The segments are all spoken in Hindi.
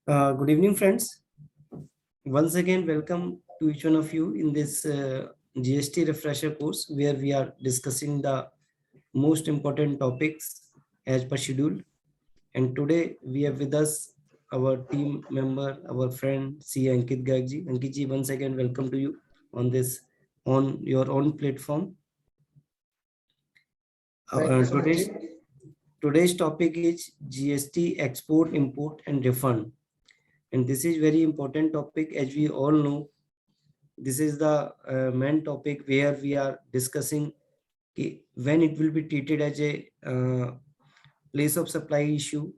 Good evening, friends. Once again, welcome to each one of you in this GST refresher course where we are discussing the most important topics as per schedule. And today we have with us our team member, our friend C. Ankit Garg ji. Ankit ji, once again, welcome to you on your own platform. Thank you so much, Today's Ji. today's topic is GST export, import, and refund. And this is very important topic. As we all know, this is the main topic where we are discussing when it will be treated as a place of supply issue,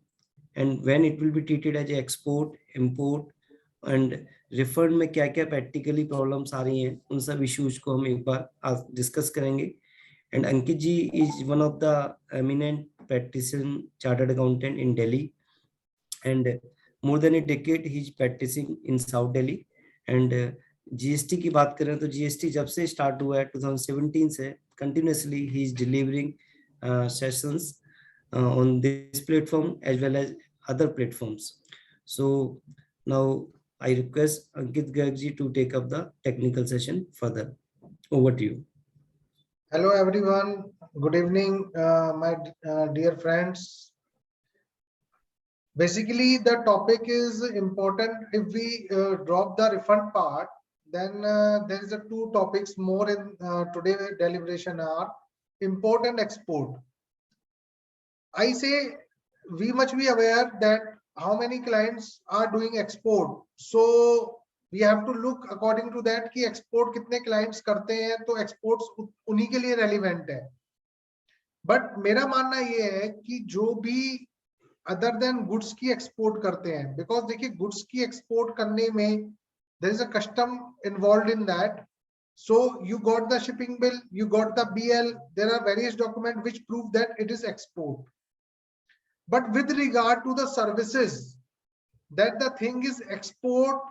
and when it will be treated as a export, import, and refund में क्या क्या practically problems आ रही हैं, उन सब issues को हम एक बार आज discuss करेंगे. And Ankit ji is one of the eminent practicing chartered accountant in Delhi, and more than a decade he is practicing in South Delhi. And GST की बात करें तो जीएसटी जब से स्टार्ट हुआ है 2017 से continuously he is delivering sessions on this platform as well as other platforms. So now I request Ankit Garg ji to take up the technical session further. Over to you. Hello, everyone. Good evening, my dear friends. Basically, the topic is important. If we drop the refund part, then there is a two topics more in today deliberation are import and export. I say we must be aware that how many clients are doing export. So we have to look according to that कि export कितने clients करते हैं, तो exports उन्हीं के लिए relevant है. But मेरा मानना ये है कि जो भी other than goods की export करते हैं, because देखिए goods की export करने में there is a custom involved in that. So you got the shipping bill, you got the BL, there are various documents which prove that it is export. But with regard to the services, that the thing is export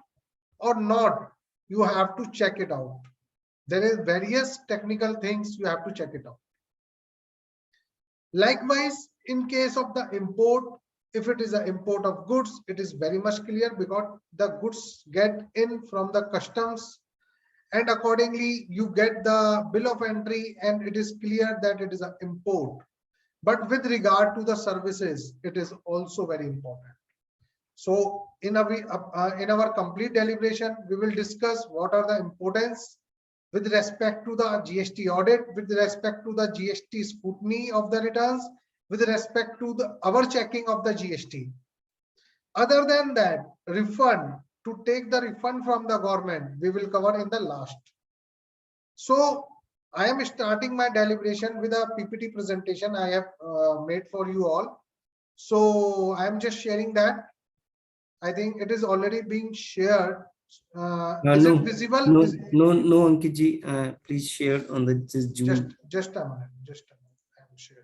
or not, you have to check it out. There is various technical things you have to check it out. Likewise, in case of the import, if it is an import of goods, it is very much clear because the goods get in from the customs, and accordingly you get the bill of entry and it is clear that it is an import. But with regard to the services, it is also very important. So in our complete deliberation, we will discuss what are the importance with respect to the GST audit, with respect to the GST scrutiny of the returns, with respect to our checking of the GST. Other than that, refund, to take the refund from the government, we will cover in the last. So I am starting my deliberation with a PPT presentation I have made for you all. So I am just sharing that. I think it is already being shared. Is it visible? No, Ankit ji, please share on the Zoom. Just a minute. I'm sharing.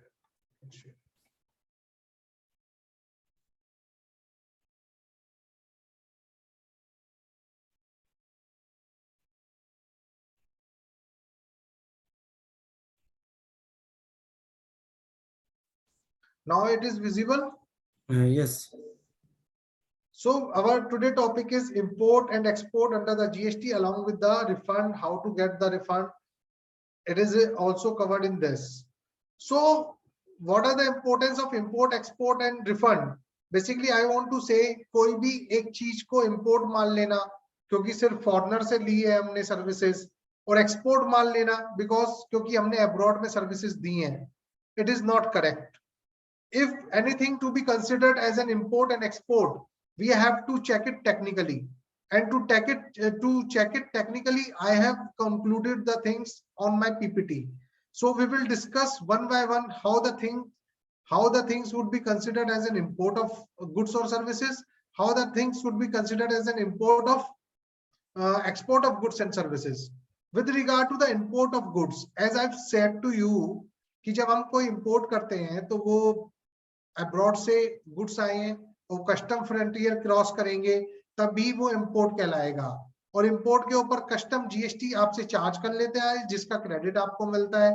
Now it is visible? Yes. So our today topic is import and export under the GST along with the refund, how to get the refund. It is also covered in this. So what are the importance of import, export and refund? Basically I want to say कोई भी एक चीज को import मान लेना क्योंकि सिर्फ foreigner से ली है हमने services, और export मान लेना because क्योंकि हमने abroad में services दी हैं. It is not correct. If anything to be considered as an import and export, we have to check it technically, and to check it technically, I have concluded the things on my PPT. So we will discuss one by one how the things would be considered as an import of goods or services, how the things would be considered as an import of export of goods and services. With regard to the import of goods, as I've said to you कि जब हम कोई import करते हैं तो वो अब्रॉड से गुड्स आए हैं, वो कस्टम फ्रंटियर क्रॉस करेंगे तभी वो इंपोर्ट कहलाएगा, और इंपोर्ट के ऊपर कस्टम जीएसटी आपसे चार्ज कर लेते हैं जिसका क्रेडिट आपको मिलता है.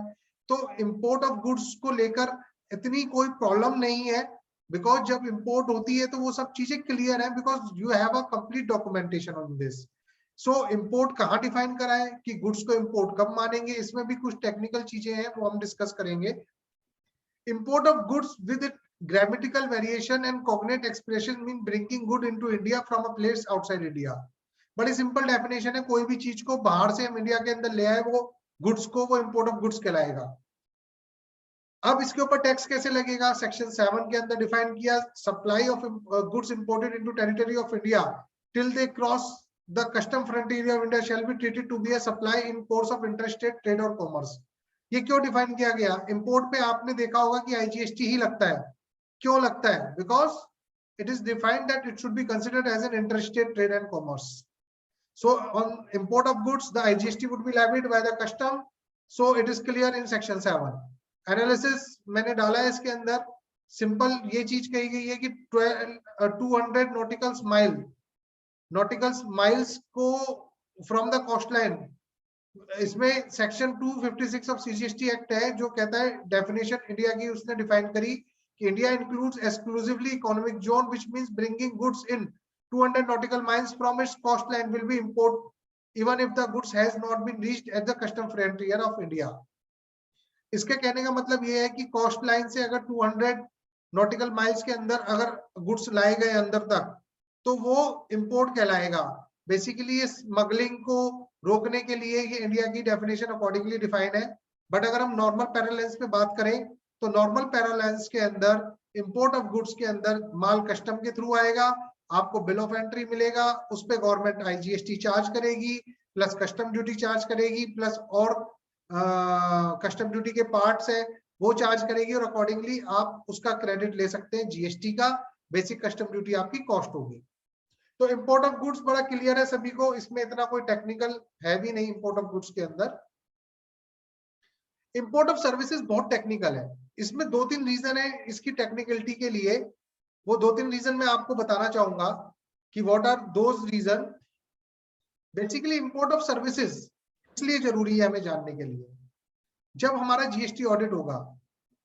तो इंपोर्ट ऑफ गुड्स को लेकर इतनी कोई प्रॉब्लम नहीं है. बिकॉज जब इंपोर्ट होती है तो वो सब चीजें क्लियर है, because you have a complete documentation on this. So import कहाँ डिफाइन करा है कि गुड्स को इंपोर्ट कब मानेंगे, इसमें भी कुछ टेक्निकल चीजें हैं वो हम डिस्कस करेंगे। Import of goods with grammatical variation and cognate expression mean bringing good into India from a place outside India। बड़ी सिंपल डेफिनेशन है, कोई भी चीज को बाहर से हम इंडिया के अंदर ले आए वो गुड्स को, वो इंपोर्ट ऑफ गुड्स कहलाएगा। अब इसके ऊपर टैक्स कैसे लगेगा, सेक्शन 7 के अंदर डिफाइन किया, supply of goods imported into territory of India till they cross the custom frontier of India shall be treated to be a supply in course of interstate trade और कॉमर्स। ये क्यों डिफाइन किया गया? इंपोर्ट पे आपने देखा होगा कि आईजीएसटी ही लगता है। क्यों लगता है? Because it is defined that it should be considered as an interstate trade and commerce. So on import of goods, the IGST would be levied by the custom. So it is clear in section 7. Analysis मैंने डाला है इसके अंदर, सिंपल ये चीज कही गई है कि 200 नॉटिकल माइल्स को फ्रॉम द कोस्ट लाइन, इसमें सेक्शन 256 ऑफ सीजीएसटी एक्ट है जो कहता है, डेफिनेशन इंडिया की उसने डिफाइन करी कि India includes exclusively economic zone which means bringing goods in 200 nautical miles from its coastline will be import even if the goods has not been reached at the custom frontier of India। इसके कहने का मतलब ये है कि कोस्ट लाइन से अगर 200 नॉटिकल माइल्स के अंदर अगर गुड्स लाए गए अंदर तक तो वो इंपोर्ट कहलाएगा। बेसिकली ये स्मगलिंग को रोकने के लिए ये इंडिया की डेफिनेशन अकॉर्डिंगली डिफाइन है। बट अगर हम नॉर्मल पैरालेंस पे बात करें तो नॉर्मल पैरालेंस के अंदर इंपोर्ट ऑफ गुड्स के अंदर माल कस्टम के थ्रू आएगा, आपको बिल ऑफ एंट्री मिलेगा, उस पे गवर्नमेंट आईजीएसटी चार्ज करेगी, प्लस कस्टम ड्यूटी चार्ज करेगी, प्लस और कस्टम ड्यूटी के पार्ट्स है वो चार्ज करेगी, और अकॉर्डिंगली आप उसका क्रेडिट ले सकते हैं जीएसटी का। बेसिक कस्टम ड्यूटी आपकी कॉस्ट होगी। तो इंपोर्ट ऑफ गुड्स बड़ा क्लियर है सभी को, इसमें इतना कोई टेक्निकल है भी नहीं इंपोर्ट ऑफ गुड्स के अंदर। इंपोर्ट ऑफ सर्विसेज बहुत टेक्निकल है, इसमें 2-3 रीजन है इसकी टेक्निकलिटी के लिए, वो 2-3 रीजन मैं आपको बताना चाहूंगा कि what are those reason. Basically import of services इसलिए जरूरी है हमें जानने के लिए, जब हमारा जीएसटी ऑडिट होगा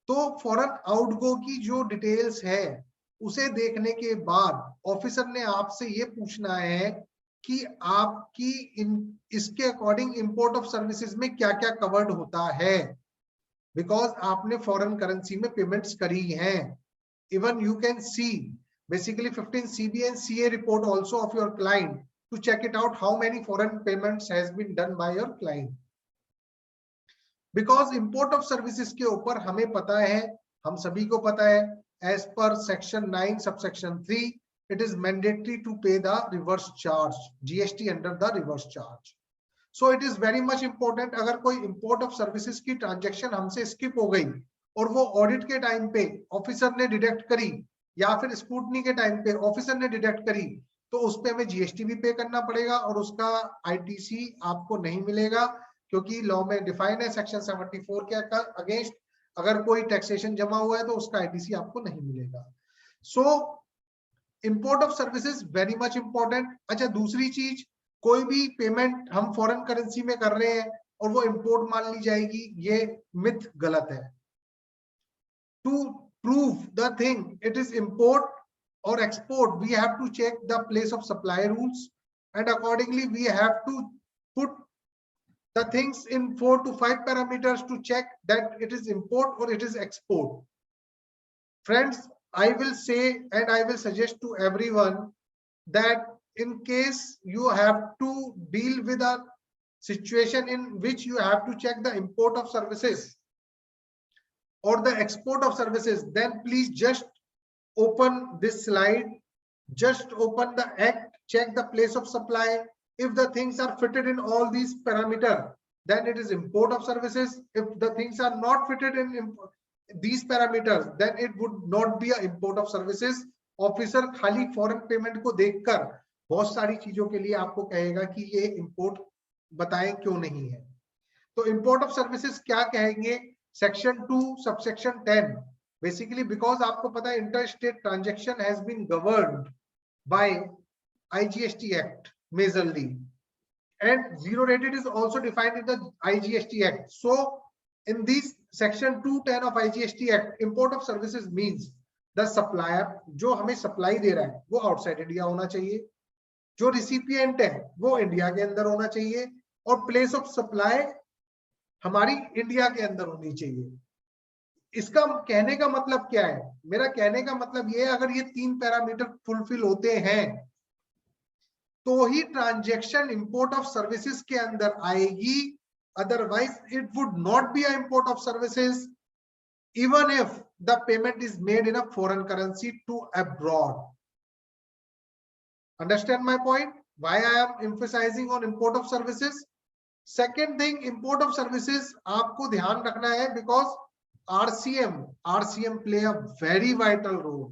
तो फॉरेन आउटगो की जो डिटेल्स है उसे देखने के बाद ऑफिसर ने आपसे ये पूछना है कि आपकी इसके अकॉर्डिंग इंपोर्ट ऑफ सर्विसेज में क्या क्या कवर्ड होता है, बिकॉज आपने फॉरेन करेंसी में पेमेंट्स करी हैं। Even you can see basically 15 CBA and CA report also of your client to check it out how many foreign payments has been done by your client। Because import of services के ऊपर हमें पता है, हम सभी को पता है, as per section 9 subsection 3 it is mandatory to pay the reverse charge, GST under the reverse charge। So it is very much important, अगर कोई import of services की ट्रांजेक्शन हमसे स्किप हो गई और वो ऑडिट के टाइम पे ऑफिसर ने डिडक्ट करी या फिर स्क्रूटनी के टाइम पे ऑफिसर ने डिडक्ट करी, तो उस पे हमें जीएसटी भी पे करना पड़ेगा और उसका आईटीसी आपको नहीं मिलेगा, क्योंकि लॉ में डिफाइन है सेक्शन 74 के अगेंस्ट अगर कोई टैक्सेशन जमा हुआ है तो उसका आईटीसी आपको नहीं मिलेगा। So import of services very much important. अच्छा, दूसरी चीज, कोई भी पेमेंट हम फॉरेन करेंसी में कर रहे हैं और वो इंपोर्ट मान ली जाएगी, ये मिथ गलत है। To prove the thing it is import or export, we have to check the place of supply rules, and accordingly we have to put the things in 4 to 5 parameters to check that it is import or it is export। Friends, I will say and I will suggest to everyone that in case you have to deal with a situation in which you have to check the import of services or the export of services, then please just open this slide, just open the act, check the place of supply. If the things are fitted in all these parameters, then it is import of services. If the things are not fitted in these parameters, then it would not be a import of services। Officer खाली फॉरेन पेमेंट को देखकर बहुत सारी चीजों के लिए आपको कहेगा कि ये इंपोर्ट बताएं क्यों नहीं है। तो इंपोर्ट ऑफ सर्विसेज क्या कहेंगे, सेक्शन 2 सबसेक्शन 10, बेसिकली बिकॉज आपको पता है inter state transaction has been governed by IGST act majorly, and zero rated is also defined in the IGST Act। So in this section 210 of IGST Act, import of services means the supplier, जो हमें सप्लाई दे रहा है वो आउटसाइड इंडिया होना चाहिए, जो रिसिपिएंट है वो इंडिया के अंदर होना चाहिए, और प्लेस ऑफ सप्लाई हमारी इंडिया के अंदर होनी चाहिए। इसका कहने का मतलब क्या है? मेरा कहने का मतलब ये है, अगर ये 3 पैरामीटर फुलफिल होते हैं तो ही ट्रांजैक्शन इंपोर्ट ऑफ सर्विसेज के अंदर आएगी, otherwise it would not be a import of services even if the payment is made in a foreign currency to abroad. Understand my point? Why I am emphasizing on import of services? Second thing, import of services आपको ध्यान रखना है, because RCM play a very vital role.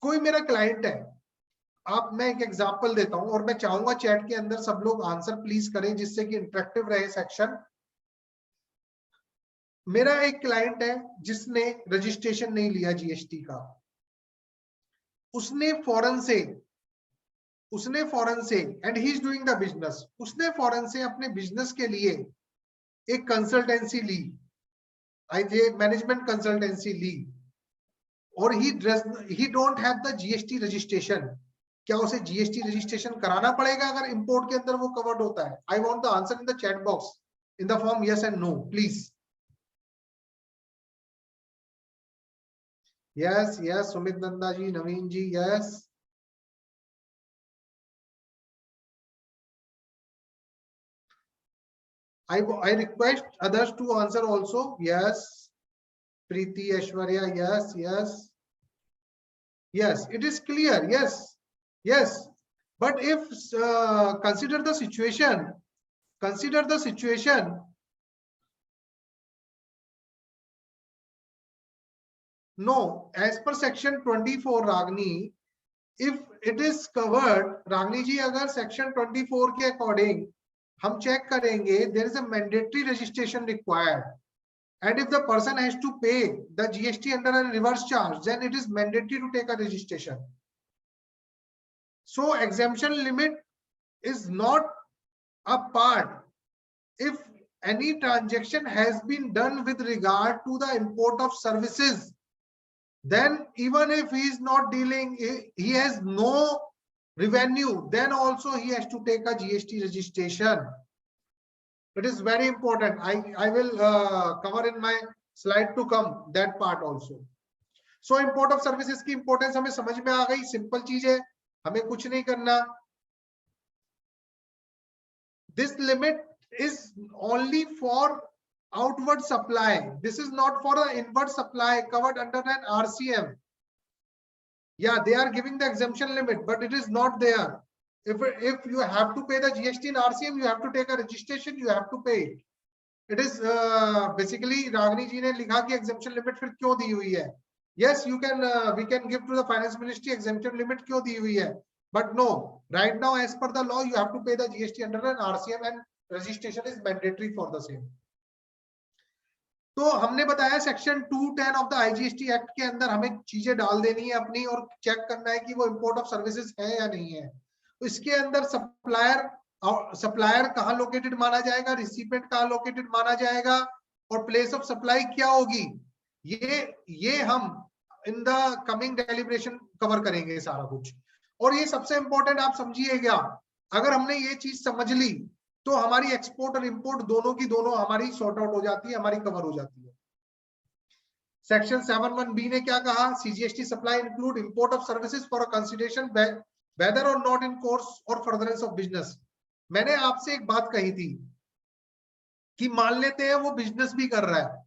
कोई मेरा क्लाइंट है, मैं एक एग्जांपल देता हूं और मैं चाहूंगा चैट के अंदर सब लोग आंसर प्लीज करें जिससे कि इंटरेक्टिव रहे सेक्शन। मेरा एक क्लाइंट है जिसने रजिस्ट्रेशन नहीं लिया जीएसटी का, उसने फॉरेन से and he is doing the business, उसने फॉरेन से अपने बिजनेस के लिए एक कंसल्टेंसी ली, मैनेजमेंट कंसल्टेंसी ली, और ही don't have the GST registration. क्या उसे जीएसटी रजिस्ट्रेशन कराना पड़ेगा अगर इंपोर्ट के अंदर वो कवर्ड होता है? I want the answer in the chat box in the form yes and no please. Yes yes, Sumit Nanda ji, Naveen ji, yes. I request others to answer also. Yes, Preeti, Aishwarya, yes, it is clear. Yes, but if consider the situation, no, as per section 24, Ragini, if it is covered, Ragini ji, agar section 24 के according हम चेक करेंगे, there is a mandatory registration required, and if the person has to pay the GST under a reverse charge, then it is mandatory to take a registration. So exemption limit is not a part. If any transaction has been done with regard to the import of services, then even if he is not dealing, he has no revenue, then also he has to take a GST registration. It is very important. I will cover in my slide to come that part also. So import of services की importance हमें समझ में आ गई, simple चीज है, हमें कुछ नहीं करना. This limit is only for outward supply. This is not for the inward supply covered under an RCM. Yeah, they are giving the exemption limit, but it is not there. If you have to pay the GST in RCM, you have to take a registration, you have to pay it. It is basically Ragini ji ने लिखा कि exemption limit फिर क्यों दी हुई है? Yes, you can we can give to the finance ministry exemption limit क्यों दी हुई है? But no, right now as per the law you have to pay the GST under an RCM and registration is mandatory for the same. तो हमने बताया section 210 of the IGST act के अंदर हमें चीजें डाल देनी है अपनी और चेक करना है कि वो इंपोर्ट ऑफ सर्विसेज है या नहीं है. तो इसके अंदर सप्लायर कहाँ लोकेटेड माना जाएगा, रिसिपिएंट कहाँ लोकेटेड माना जाएगा, और प्लेस ऑफ सप्लाई क्या होगी, ये हम in the coming deliberation cover करेंगे सारा कुछ. और ये सबसे इंपॉर्टेंट आप समझिएगा, अगर हमने ये चीज समझ ली तो हमारी एक्सपोर्ट और इंपोर्ट दोनों की दोनों हमारी सॉर्ट आउट हो जाती है, हमारी कवर हो जाती है. सेक्शन 71B ने क्या कहा, CGST supply include import of services for a consideration whether or not in course or furtherance of business. मैंने आपसे एक बात कही थी कि मान लेते हैं वो बिजनेस भी कर रहा है,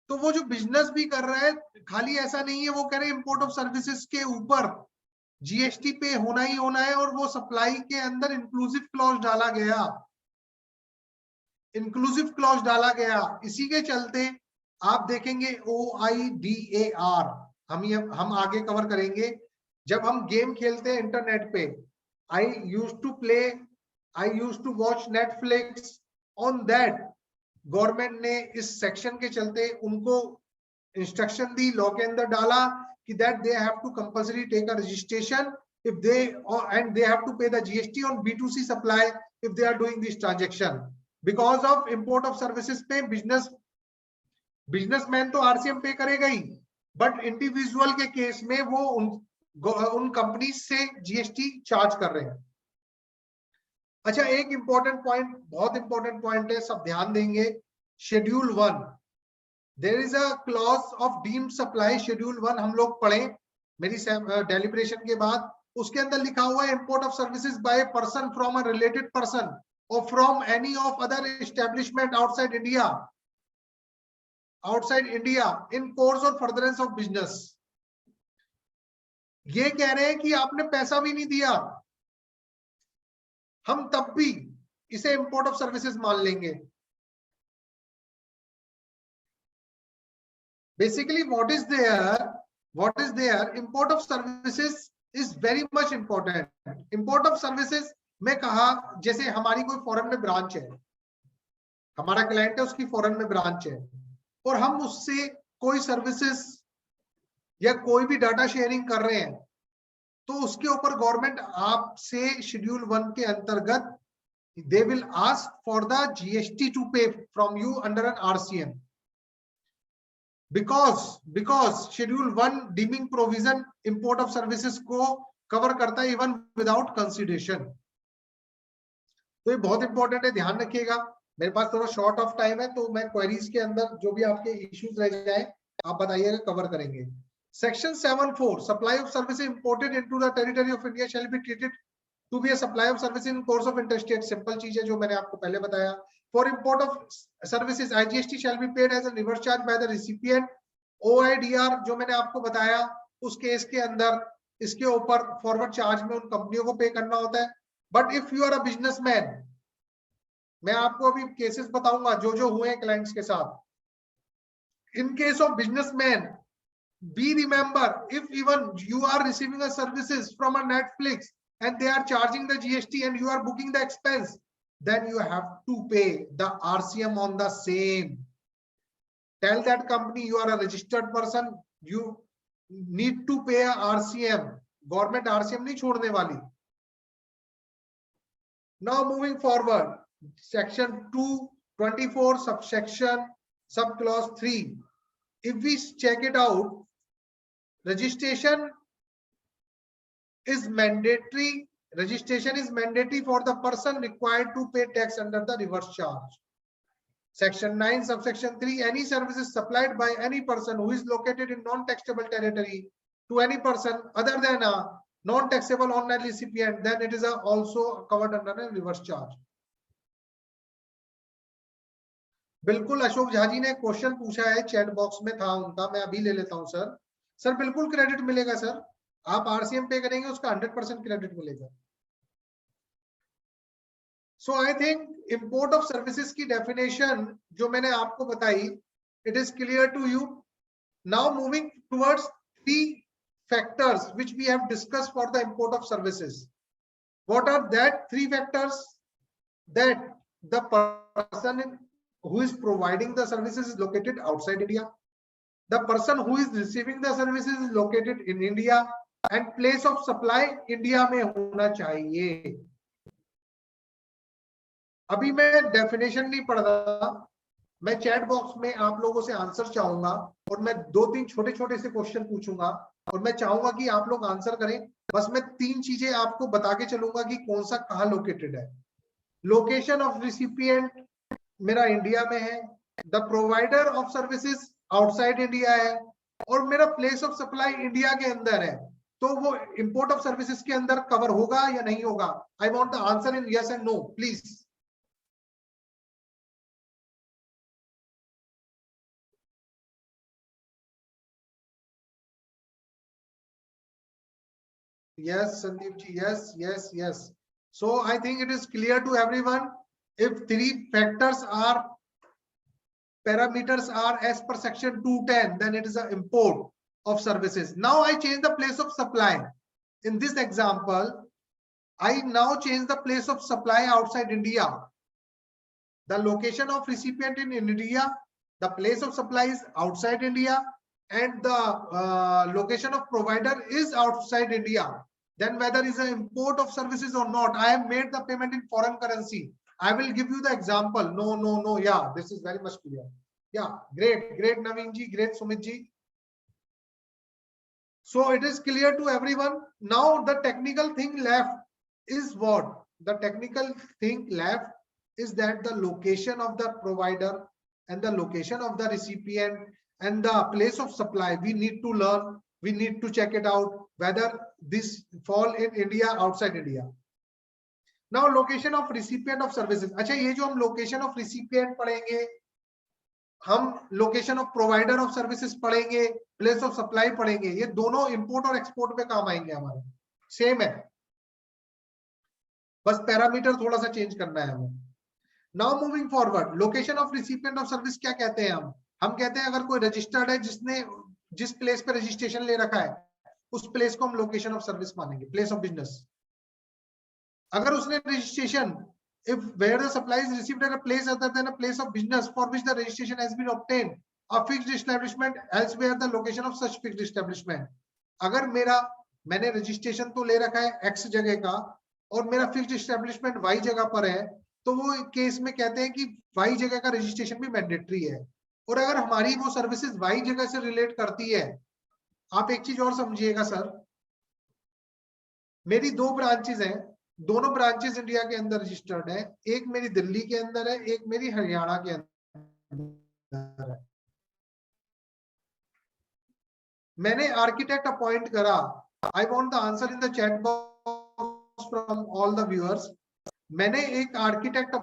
तो वो जो बिजनेस भी कर रहा है खाली ऐसा नहीं है वो कह रहे इंपोर्ट ऑफ सर्विसेज के ऊपर जीएसटी पे होना ही होना है, और वो सप्लाई के अंदर इंक्लूसिव क्लॉज डाला गया. इसी के चलते आप देखेंगे OIDAR हम आगे कवर करेंगे. जब हम गेम खेलते हैं इंटरनेट पे, I used to watch Netflix on that. Government ने इस सेक्शन के चलते उनको इंस्ट्रक्शन दी, लॉ के अंदर डाला कि that they have to compulsory take a registration if they and they have to pay the GST on B2C supply if they are doing this transaction. Because of import of services पे बिजनेस बिजनेसमैन तो आरसीएम पे करेगा ही, बट इंडिविजुअल के केस में वो उन कंपनी से जीएसटी चार्ज कर रहे हैं। अच्छा, एक इंपॉर्टेंट पॉइंट, बहुत इंपॉर्टेंट पॉइंट है, सब ध्यान देंगे। Schedule 1, there is a clause of deemed supply. Schedule 1 हम लोग पढ़े मेरी डेलिब्रेशन के बाद। उसके अंदर लिखा हुआ है import of services by person from a related person or from any of other establishment outside India in course or furtherance of business. ये कह रहे हैं कि आपने पैसा भी नहीं दिया, हम तब भी इसे इंपोर्ट ऑफ सर्विसेज मान लेंगे। Basically, what is there, import of services is very much important. Import of services में कहा, जैसे हमारी कोई फॉरेन में ब्रांच है, हमारा क्लाइंट है, उसकी फॉरेन में ब्रांच है, और हम उससे कोई सर्विसेज या कोई भी डाटा शेयरिंग कर रहे हैं, तो उसके ऊपर गवर्नमेंट आपसे शेड्यूल 1 के अंतर्गत they will ask for the GST to pay from you under an RCM. because schedule 1 deeming provision import of services को कवर करता है इवन विदाउट कंसिडरेशन। तो ये बहुत इंपॉर्टेंट है, ध्यान रखिएगा। मेरे पास थोड़ा शॉर्ट ऑफ टाइम है, तो मैं क्वेरीज के अंदर जो भी आपके इश्यूज रह जाए आप बताइएगा, कवर करेंगे। Section 7(4) supply of services imported into the territory of India shall be treated to be a supply of services in course of interstate. Simple चीज है जो मैंने आपको पहले बताया। For import of services IGST shall be paid as a reverse charge by the recipient. OIDR जो मैंने आपको बताया, उस केस के अंदर इसके ऊपर फॉरवर्ड चार्ज में उन कंपनियों को पे करना होता है। But if you are a businessman, मैं आपको अभी केसेस बताऊंगा जो जो हुए हैं क्लाइंट्स के साथ। In case of businessman, be remember, if even you are receiving a services from a Netflix and they are charging the GST and you are booking the expense, then you have to pay the RCM on the same. Tell that company you are a registered person, you need to pay a RCM. Government RCM नहीं छोड़ने वाली। Now moving forward, section 224 subsection subclause 3. If we check it out, registration is mandatory. Registration is mandatory for the person required to pay tax under the reverse charge. Section 9 subsection 3, any services supplied by any person who is located in non-taxable territory to any person other than a non-taxable online recipient, then it is also covered under a reverse charge. बिल्कुल अशोक झा जी ने क्वेश्चन पूछा है, चैट बॉक्स में था उनका, मैं अभी ले लेता हूं। सर बिल्कुल क्रेडिट मिलेगा सर, आप RCM पे करेंगे उसका 100% क्रेडिट मिलेगा। So I think import of services की डेफिनेशन जो मैंने आपको बताई, it is clear to you. Now moving towards 3 factors which we have discussed for the import of services. What are that 3 factors? That the person who is providing the services is located outside India, the person who is receiving the services is located in India, and place of supply India में होना चाहिए। अभी मैं डेफिनेशन नहीं पढ़ रहा, मैं चैट बॉक्स में आप लोगों से आंसर चाहूंगा और मैं 2-3 छोटे-छोटे से क्वेश्चन पूछूंगा और मैं चाहूंगा कि आप लोग आंसर करें। बस मैं 3 चीजें आपको बता के चलूंगा कि कौन सा कहाँ लोकेटेड है। लोकेशन ऑफ रिसिपिएंट मेरा इंडिया में है, the provider of services outside India है, और मेरा प्लेस ऑफ सप्लाई इंडिया के अंदर है। तो वो इंपोर्ट ऑफ सर्विसेज के अंदर कवर होगा या नहीं होगा? I want the answer in yes and no please. Yes, Sandeep ji, yes. So I think it is clear to everyone. If 3 factors are parameters are as per section 210, then it is an import of services. Now I change the place of supply. In this example, I now change the place of supply outside India. The location of recipient in India, the place of supply is outside India, and the location of provider is outside India. Then whether is an import of services or not, I have made the payment in foreign currency. I will give you the example. No. Yeah, this is very much clear. Yeah, great Naveen ji, great Sumit ji. So it is clear to everyone. Now the technical thing left is what? The technical thing left is that the location of the provider and the location of the recipient and the place of supply, we need to learn, we need to check it out whether this fall in India, outside India. Now location of recipient of services. अच्छा, ये जो हम location of recipient पढ़ेंगे, हम location of provider of services पढ़ेंगे, प्लेस ऑफ सप्लाई पढ़ेंगे, ये दोनों इंपोर्ट और एक्सपोर्ट में काम आएंगे हमारे, सेम है, बस पैरामीटर थोड़ा सा चेंज करना है हमें। Now moving forward, location of recipient of service क्या कहते हैं हम कहते हैं अगर कोई रजिस्टर्ड है जिसने जिस प्लेस पे रजिस्ट्रेशन ले रखा है उस प्लेस को हम लोकेशन ऑफ सर्विस मानेंगे, प्लेस ऑफ बिजनेस। अगर उसने registration, if where the supply is received at a place other than a place of business for which the registration has been obtained, a fixed establishment elsewhere the location of such fixed establishment. अगर मैंने रजिस्ट्रेशन तो ले रखा है x जगह का और मेरा फिक्स्ड एस्टेब्लिशमेंट y जगह पर है, तो वो केस में कहते हैं कि y जगह का रजिस्ट्रेशन भी मैंडेटरी है। और अगर हमारी वो सर्विसेज y जगह से रिलेट करती है, आप एक चीज और समझिएगा सर, मेरी 2 ब्रांचेस हैं, दोनों ब्रांचेस इंडिया के अंदर रजिस्टर्ड है, एक मेरी दिल्ली के अंदर है, एक मेरी हरियाणा के अंदर है। मैंने आर्किटेक्ट अपॉइंट करा, आई want the answer in the chat box from all the viewers. मैंने एक आर्किटेक्ट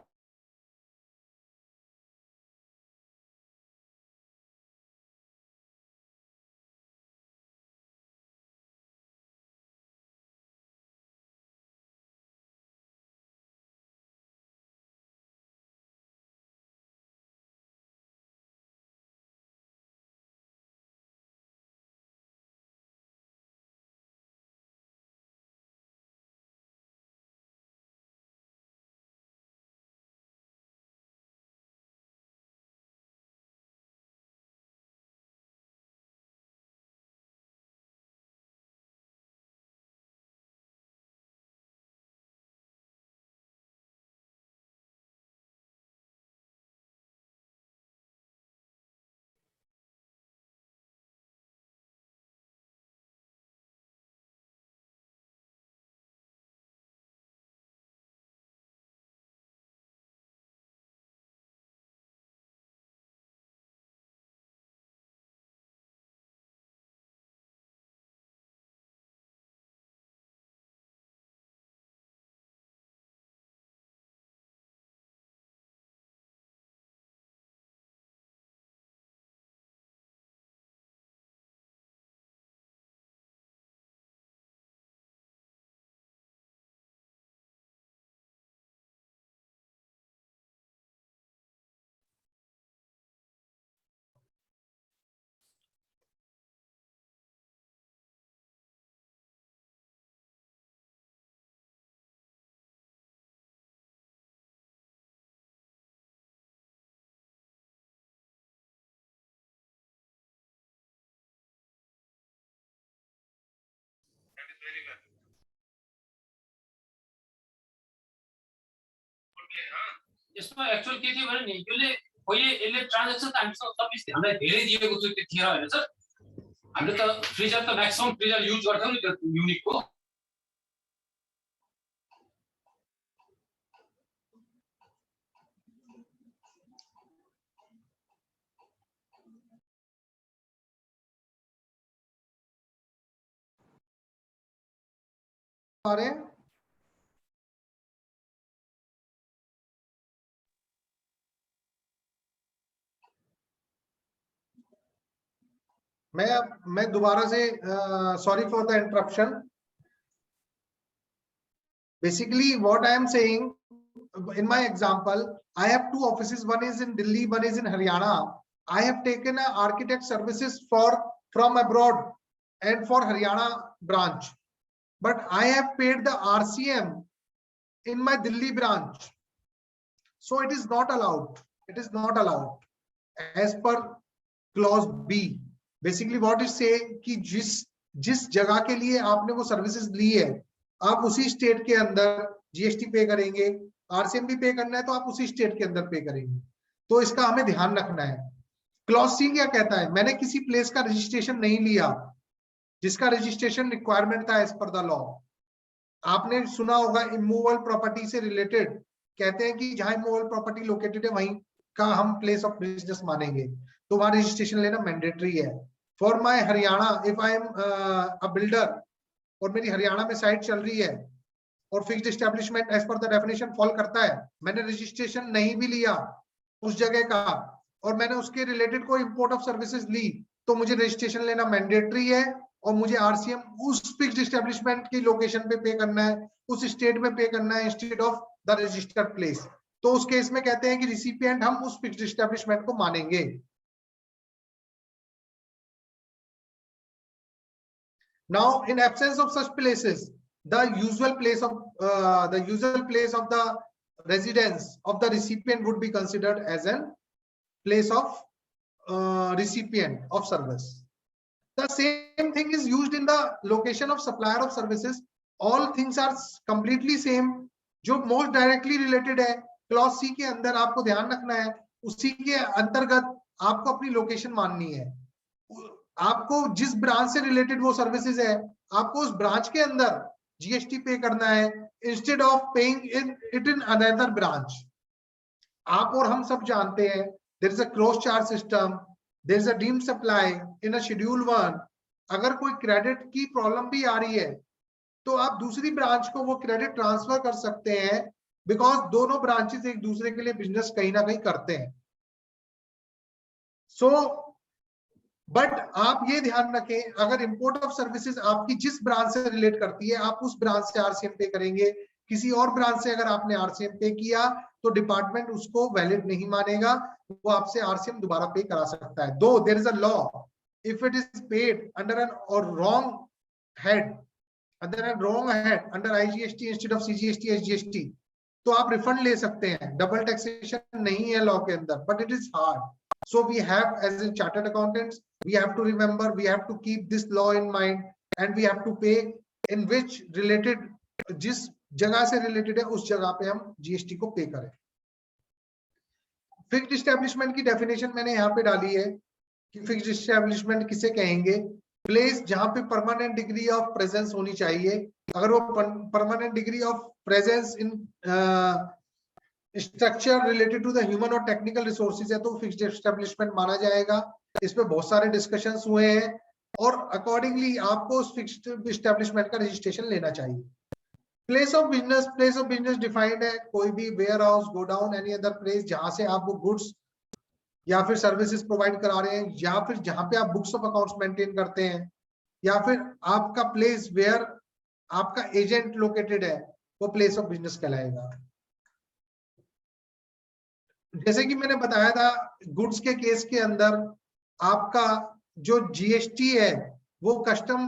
यसमा एक्चुअल के थियो भने नि यसले अहिले ट्रान्ज्याक्सन हामीसँग तपाईँ हामीलाई धेरै दिएको थियो त्यो थिएन हैन सर। हामीले त फ्रिजर त म्याक्सिमम फ्रिजर युज गर्थ्यौं नि त्यो युनिकको। अरे मैं दोबारा से sorry for the interruption. Basically what I am saying, in my example I have 2 offices, one is in Delhi, one is in Haryana. I have taken a architect services from abroad and for Haryana branch, but I have paid the RCM in my Delhi branch, so it is not allowed, it is not allowed as per clause B. Basically what it say कि जिस जगह के लिए आपने वो सर्विसेज ली है आप उसी स्टेट के अंदर जीएसटी पे करेंगे, आरसीएम भी पे करना है तो आप उसी स्टेट के अंदर पे करेंगे। तो इसका हमें ध्यान रखना है। क्लॉज सी क्या कहता है, मैंने किसी प्लेस का रजिस्ट्रेशन नहीं लिया जिसका रजिस्ट्रेशन रिक्वायरमेंट था एज पर द लॉ। आपने सुना होगा इमूवेबल प्रॉपर्टी से रिलेटेड कहते हैं कि जहां इमूवेबल प्रॉपर्टी लोकेटेड है वहीं का हम प्लेस ऑफ बिजनेस मानेंगे, तो वहां रजिस्ट्रेशन लेना मैंडेटरी है। For my Haryana, if I am a builder और मेरी हरियाणा में साइट चल रही है और fixed establishment as per the definition fall करता है, मैंने रजिस्ट्रेशन नहीं भी लिया उस जगह का और मैंने उसके रिलेटेड कोई इंपोर्ट ऑफ सर्विसेज ली, तो मुझे रजिस्ट्रेशन लेना मैंडेटरी है और मुझे आरसीएम उस फिक्स्ड एस्टेब्लिशमेंट की लोकेशन पे करना है, उस स्टेट में पे करना है instead of the registered place. तो उस केस में कहते हैं कि रिसिपिएंट हम उस फिक्स्ड एस्टेब्लिशमेंट को मानेंगे। Now, in absence of such places, the usual place of the residence of the recipient would be considered as a place of recipient of service. The same thing is used in the location of supplier of services. All things are completely same. जो most directly related है clause C के अंदर आपको ध्यान रखना है, उसी के अंतर्गत आपको अपनी लोकेशन माननी है। आपको जिस ब्रांच से रिलेटेड वो सर्विसेज है, आपको उस ब्रांच के अंदर जीएसटी पे करना है instead of paying it in another branch. आप और हम सब जानते हैं there is a cross charge system, there is a deemed supply in a schedule 1। अगर कोई क्रेडिट की प्रॉब्लम भी आ रही है तो आप दूसरी ब्रांच को वो क्रेडिट ट्रांसफर कर सकते हैं, बिकॉज दोनों ब्रांचेस एक दूसरे के लिए बिजनेस कहीं ना कहीं करते हैं। सो बट आप ये ध्यान रखें, अगर इंपोर्ट ऑफ सर्विसेज आपकी जिस ब्रांच से रिलेट करती है आप उस ब्रांच से आरसीएम पे करेंगे। किसी और ब्रांच से अगर आपने आरसीएम पे किया तो डिपार्टमेंट उसको वैलिड नहीं मानेगा, वो आपसे आरसीएम दोबारा पे करा सकता है। दो there is a law, if it is paid under an or wrong head, under IGST instead of CGST SGST, तो आप रिफंड ले सकते हैं। डबल टैक्सेशन नहीं है लॉ के अंदर, but it is hard. So we have, as in chartered accountants, we have to remember, we have to keep this law in mind, and we have to pay in which related, जिस जगह से रिलेटेड है उस जगह पे हम जीएसटी को पे करें। फिक्स्ड एस्टेब्लिशमेंट की डेफिनेशन मैंने यहाँ पे डाली है कि फिक्स्ड एस्टेब्लिशमेंट किसे कहेंगे, प्लेस जहां पे परमानेंट डिग्री ऑफ प्रेजेंस होनी चाहिए। अगर वो permanent degree of presence in structure related to the human और टेक्निकल रिसोर्सेज है तो फिक्स्ड एस्टेब्लिशमेंट माना जाएगा। इस पे बहुत सारे डिस्कशंस हुए हैं और अकॉर्डिंगली आपको उस फिक्स्ड एस्टेब्लिशमेंट का रजिस्ट्रेशन लेना चाहिए। प्लेस ऑफ बिजनेस डिफाइंड है कोई भी warehouse, godown, any other place जहां से आप वो गुड्स या फिर सर्विसेज प्रोवाइड करा रहे हैं, या फिर जहां पे आप बुक्स ऑफ अकाउंट्स मेंटेन करते हैं, या फिर आपका प्लेस वेयर आपका एजेंट लोकेटेड है, वो प्लेस ऑफ बिजनेस कहलाएगा। जैसे कि मैंने बताया था गुड्स के केस के अंदर आपका जो जीएसटी है वो कस्टम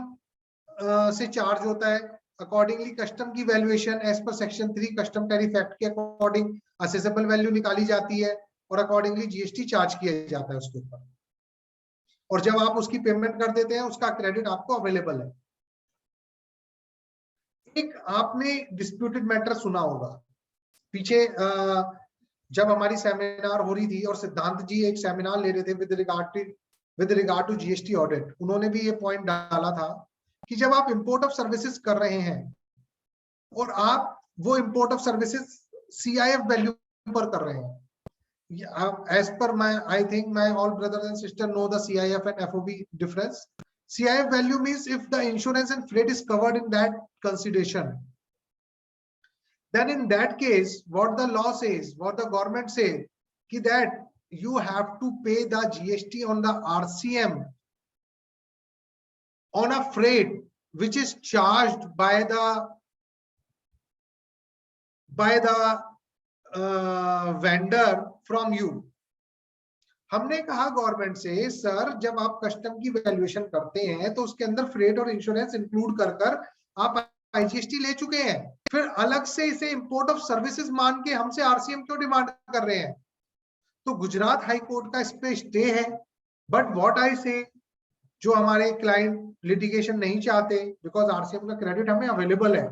से चार्ज होता है। अकॉर्डिंगली कस्टम की valuation as per section 3 custom tariff act के अकॉर्डिंग असेसेबल वैल्यू निकाली जाती है और अकॉर्डिंगली जीएसटी चार्ज किया जाता है उसके ऊपर, और जब आप उसकी पेमेंट कर देते हैं उसका क्रेडिट आपको अवेलेबल है। एक आपने डिस्प्यूटेड मैटर सुना होगा, पीछे जब हमारी सेमिनार हो रही थी और सिद्धांत जी एक सेमिनार ले रहे थे with regard to GST audit, उन्होंने भी ये पॉइंट डाला था कि जब आप इंपोर्ट ऑफ सर्विसेज कर रहे हैं और आप वो import of services CIF value पर कर रहे हैं, as per my, I think my all brothers and sisters know the CIF and FOB difference. CIF value means if the insurance and freight is covered in that consideration, then in that case what the law says, what the government says, that you have to pay the GST on the RCM on a freight which is charged by the vendor from you. हमने कहा गवर्नमेंट से, सर जब आप कस्टम की वैल्यूएशन करते हैं तो उसके अंदर फ्रेट और इंश्योरेंस इंक्लूड कर आप आईजीएसटी ले चुके हैं, फिर अलग से इसे इंपोर्ट ऑफ सर्विसेज मान के हमसे आरसीएम क्यों डिमांड कर रहे हैं? तो गुजरात हाई कोर्ट का इस पे स्टे है, बट व्हाट आई से, जो हमारे क्लाइंट लिटिगेशन नहीं चाहते बिकॉज आरसीएम का क्रेडिट हमें अवेलेबल है,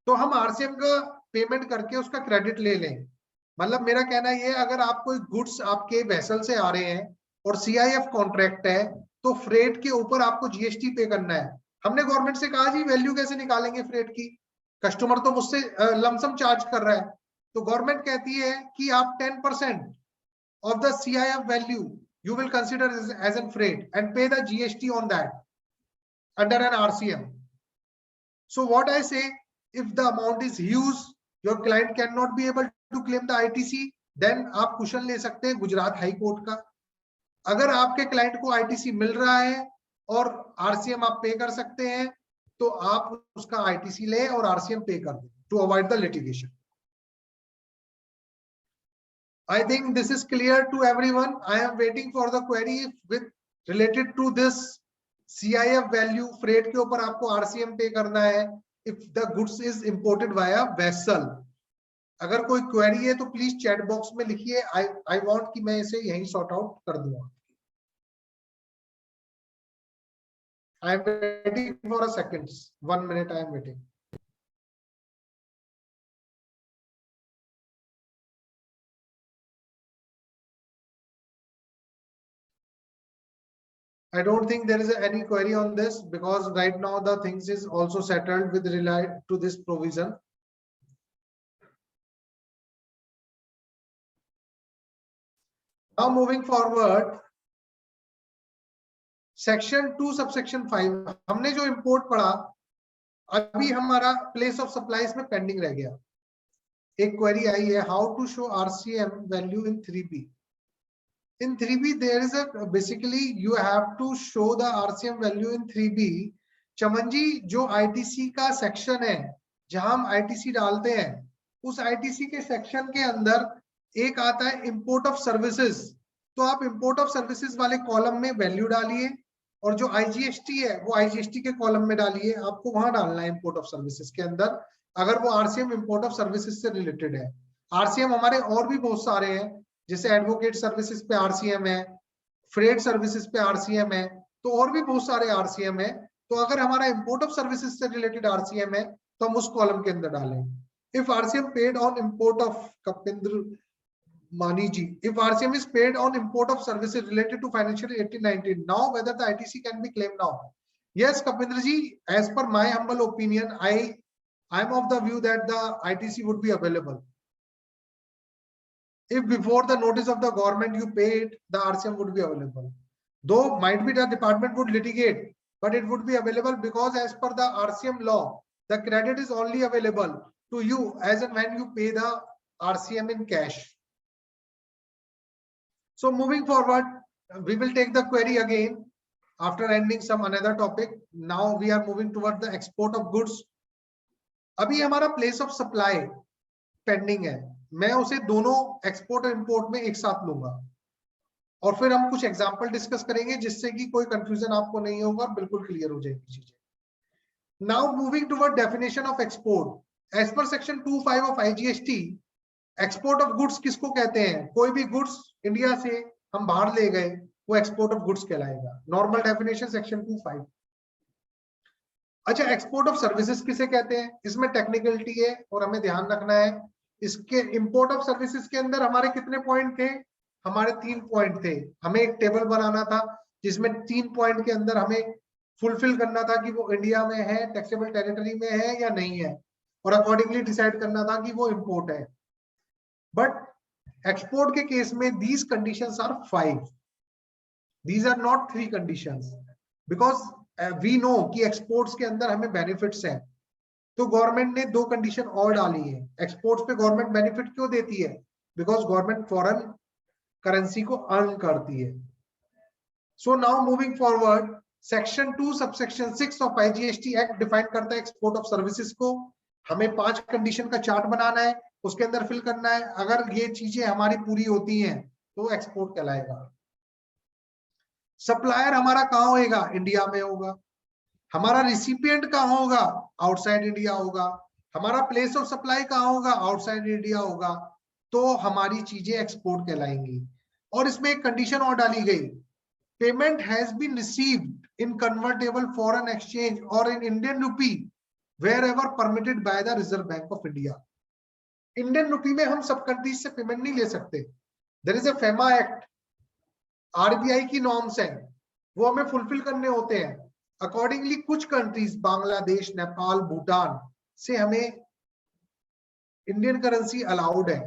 तो हम आरसीएम का पेमेंट करके उसका क्रेडिट ले लें। मतलब मेरा कहना ये है, अगर आप कोई गुड्स आपके वेसल से आ रहे हैं और CIF कॉन्ट्रैक्ट है, तो फ्रेट के ऊपर आपको GST पे करना है। हमने गवर्नमेंट से कहा जी वैल्यू कैसे निकालेंगे फ्रेट की, कस्टमर तो मुझसे लमसम चार्ज कर रहा है, तो गवर्नमेंट कहती है कि आप 10% of the CIF value you will consider as a freight and pay the GST on that under an RCM. So what I say, if the amount is huge, your client cannot be able to claim the ITC, then आप क्वेश्चन ले सकते हैं गुजरात हाई कोर्ट का। अगर आपके क्लाइंट को ITC मिल रहा है और RCM आप पे कर सकते हैं, तो आप उसका ITC ले और RCM पे कर दें to avoid the litigation. I think this is clear to everyone. I am waiting for the query with related to this CIF value freight के ऊपर आपको RCM पे करना है if the goods is imported via vessel. अगर कोई क्वेरी है तो प्लीज चैट बॉक्स में लिखिए, आई वांट कि मैं इसे यहीं सॉर्ट आउट कर दूंगा। I am waiting for a seconds, 1 minute I am waiting. I don't think there is any query on this because right now the things is also settled with regard to this provision. Now moving forward, section 2 subsection 5 हमने जो import पढ़ा, अभी हमारा place of supplies में pending रह गया। एक query आई है, how to show RCM value in 3B. In 3B there is a basically you have to show the RCM value in 3B. चमन जी, जो ITC का section है जहां हम ITC डालते हैं, उस ITC के section के अंदर एक आता है import of services, तो आप import of services वाले कॉलम में वैल्यू डालिए और जो IGST है वो IGST के कॉलम में डालिए। आपको वहां डालना है import of services के अंदर, अगर वो RCM import of services से रिलेटेड है। RCM हमारे और भी बहुत सारे हैं, जैसे एडवोकेट सर्विसेज पे RCM है, फ्रेट सर्विसेज पे RCM है, तो और भी बहुत सारे RCM है। तो अगर हमारा import of services से रिलेटेड RCM है तो हम उस कॉलम के अंदर डालें। If RCM paid on import of कपिंद्र मानी जी, if RCM is paid on import of services related to financial year 18-19, now whether the ITC can be claimed now? Yes, Kapindra ji, as per my humble opinion, I am of the view that the ITC would be available. If before the notice of the government you paid, the RCM would be available. Though might be the department would litigate, but it would be available because as per the RCM law, the credit is only available to you as and when you pay the RCM in cash. So moving forward, we will take the query again after ending some another topic. Now we are moving toward the export of goods. अभी हमारा place of supply pending है, मैं उसे दोनों एक्सपोर्ट और इंपोर्ट में एक साथ लूंगा और फिर हम कुछ एग्जांपल डिस्कस करेंगे जिससे कि कोई कंफ्यूजन आपको नहीं होगा, बिल्कुल क्लियर हो जाएगी चीजें। Now moving toward definition of export, as per section 2(5) of IGST, export of goods किसको कहते हैं? कोई भी गुड्स इंडिया से हम बाहर ले गए वो एक्सपोर्ट ऑफ गुड्स कहलाएगा। Normal definition section 2(5). अच्छा, एक्सपोर्ट ऑफ सर्विसेज किसे कहते हैं? इसमें टेक्निकलिटी है और हमें ध्यान रखना है। इसके इंपोर्ट ऑफ सर्विसेज के अंदर हमारे कितने पॉइंट थे? हमारे 3 पॉइंट थे। हमें एक टेबल बनाना था जिसमें 3 पॉइंट के अंदर हमें फुलफिल करना था कि वो इंडिया में है, टैक्सेबल टेरिटरी में है या नहीं है, और अकॉर्डिंगली डिसाइड करना था कि वो इंपोर्ट है। बट एक्सपोर्ट के केस में these conditions are 5, these are not 3 conditions, because we know कि एक्सपोर्ट्स के अंदर हमें बेनिफिट्स हैं। तो गवर्नमेंट ने 2 कंडीशन और डाली है। एक्सपोर्ट्स पे गवर्नमेंट बेनिफिट क्यों देती है? बिकॉज गवर्नमेंट फॉरेन करेंसी को अर्न करती है। So now moving forward, section 2 subsection 6 of IGST act define करता है एक्सपोर्ट ऑफ सर्विसेज को। हमें 5 कंडीशन का चार्ट बनाना है, उसके अंदर फिल करना है। अगर ये चीजें हमारी पूरी होती हैं तो एक्सपोर्ट कहलाएगा। सप्लायर हमारा कहाँ होगा? इंडिया में होगा। हमारा रिसिपिएंट कहाँ होगा? आउटसाइड इंडिया होगा। हमारा प्लेस ऑफ सप्लाई कहाँ होगा? आउटसाइड इंडिया होगा। तो हमारी चीजें एक्सपोर्ट कहलाएंगी। और इसमें एक कंडीशन और डाली गई, payment has been received in convertible foreign exchange or in Indian rupee wherever permitted by the Reserve Bank of India. Indian rupee में हम सब कंट्रीज से पेमेंट नहीं ले सकते। There is a FEMA act, RBI की नॉर्म्स हैं वो हमें फुलफिल करने होते हैं। अकॉर्डिंगली कुछ कंट्रीज बांग्लादेश, नेपाल, भूटान से हमें इंडियन करेंसी अलाउड है।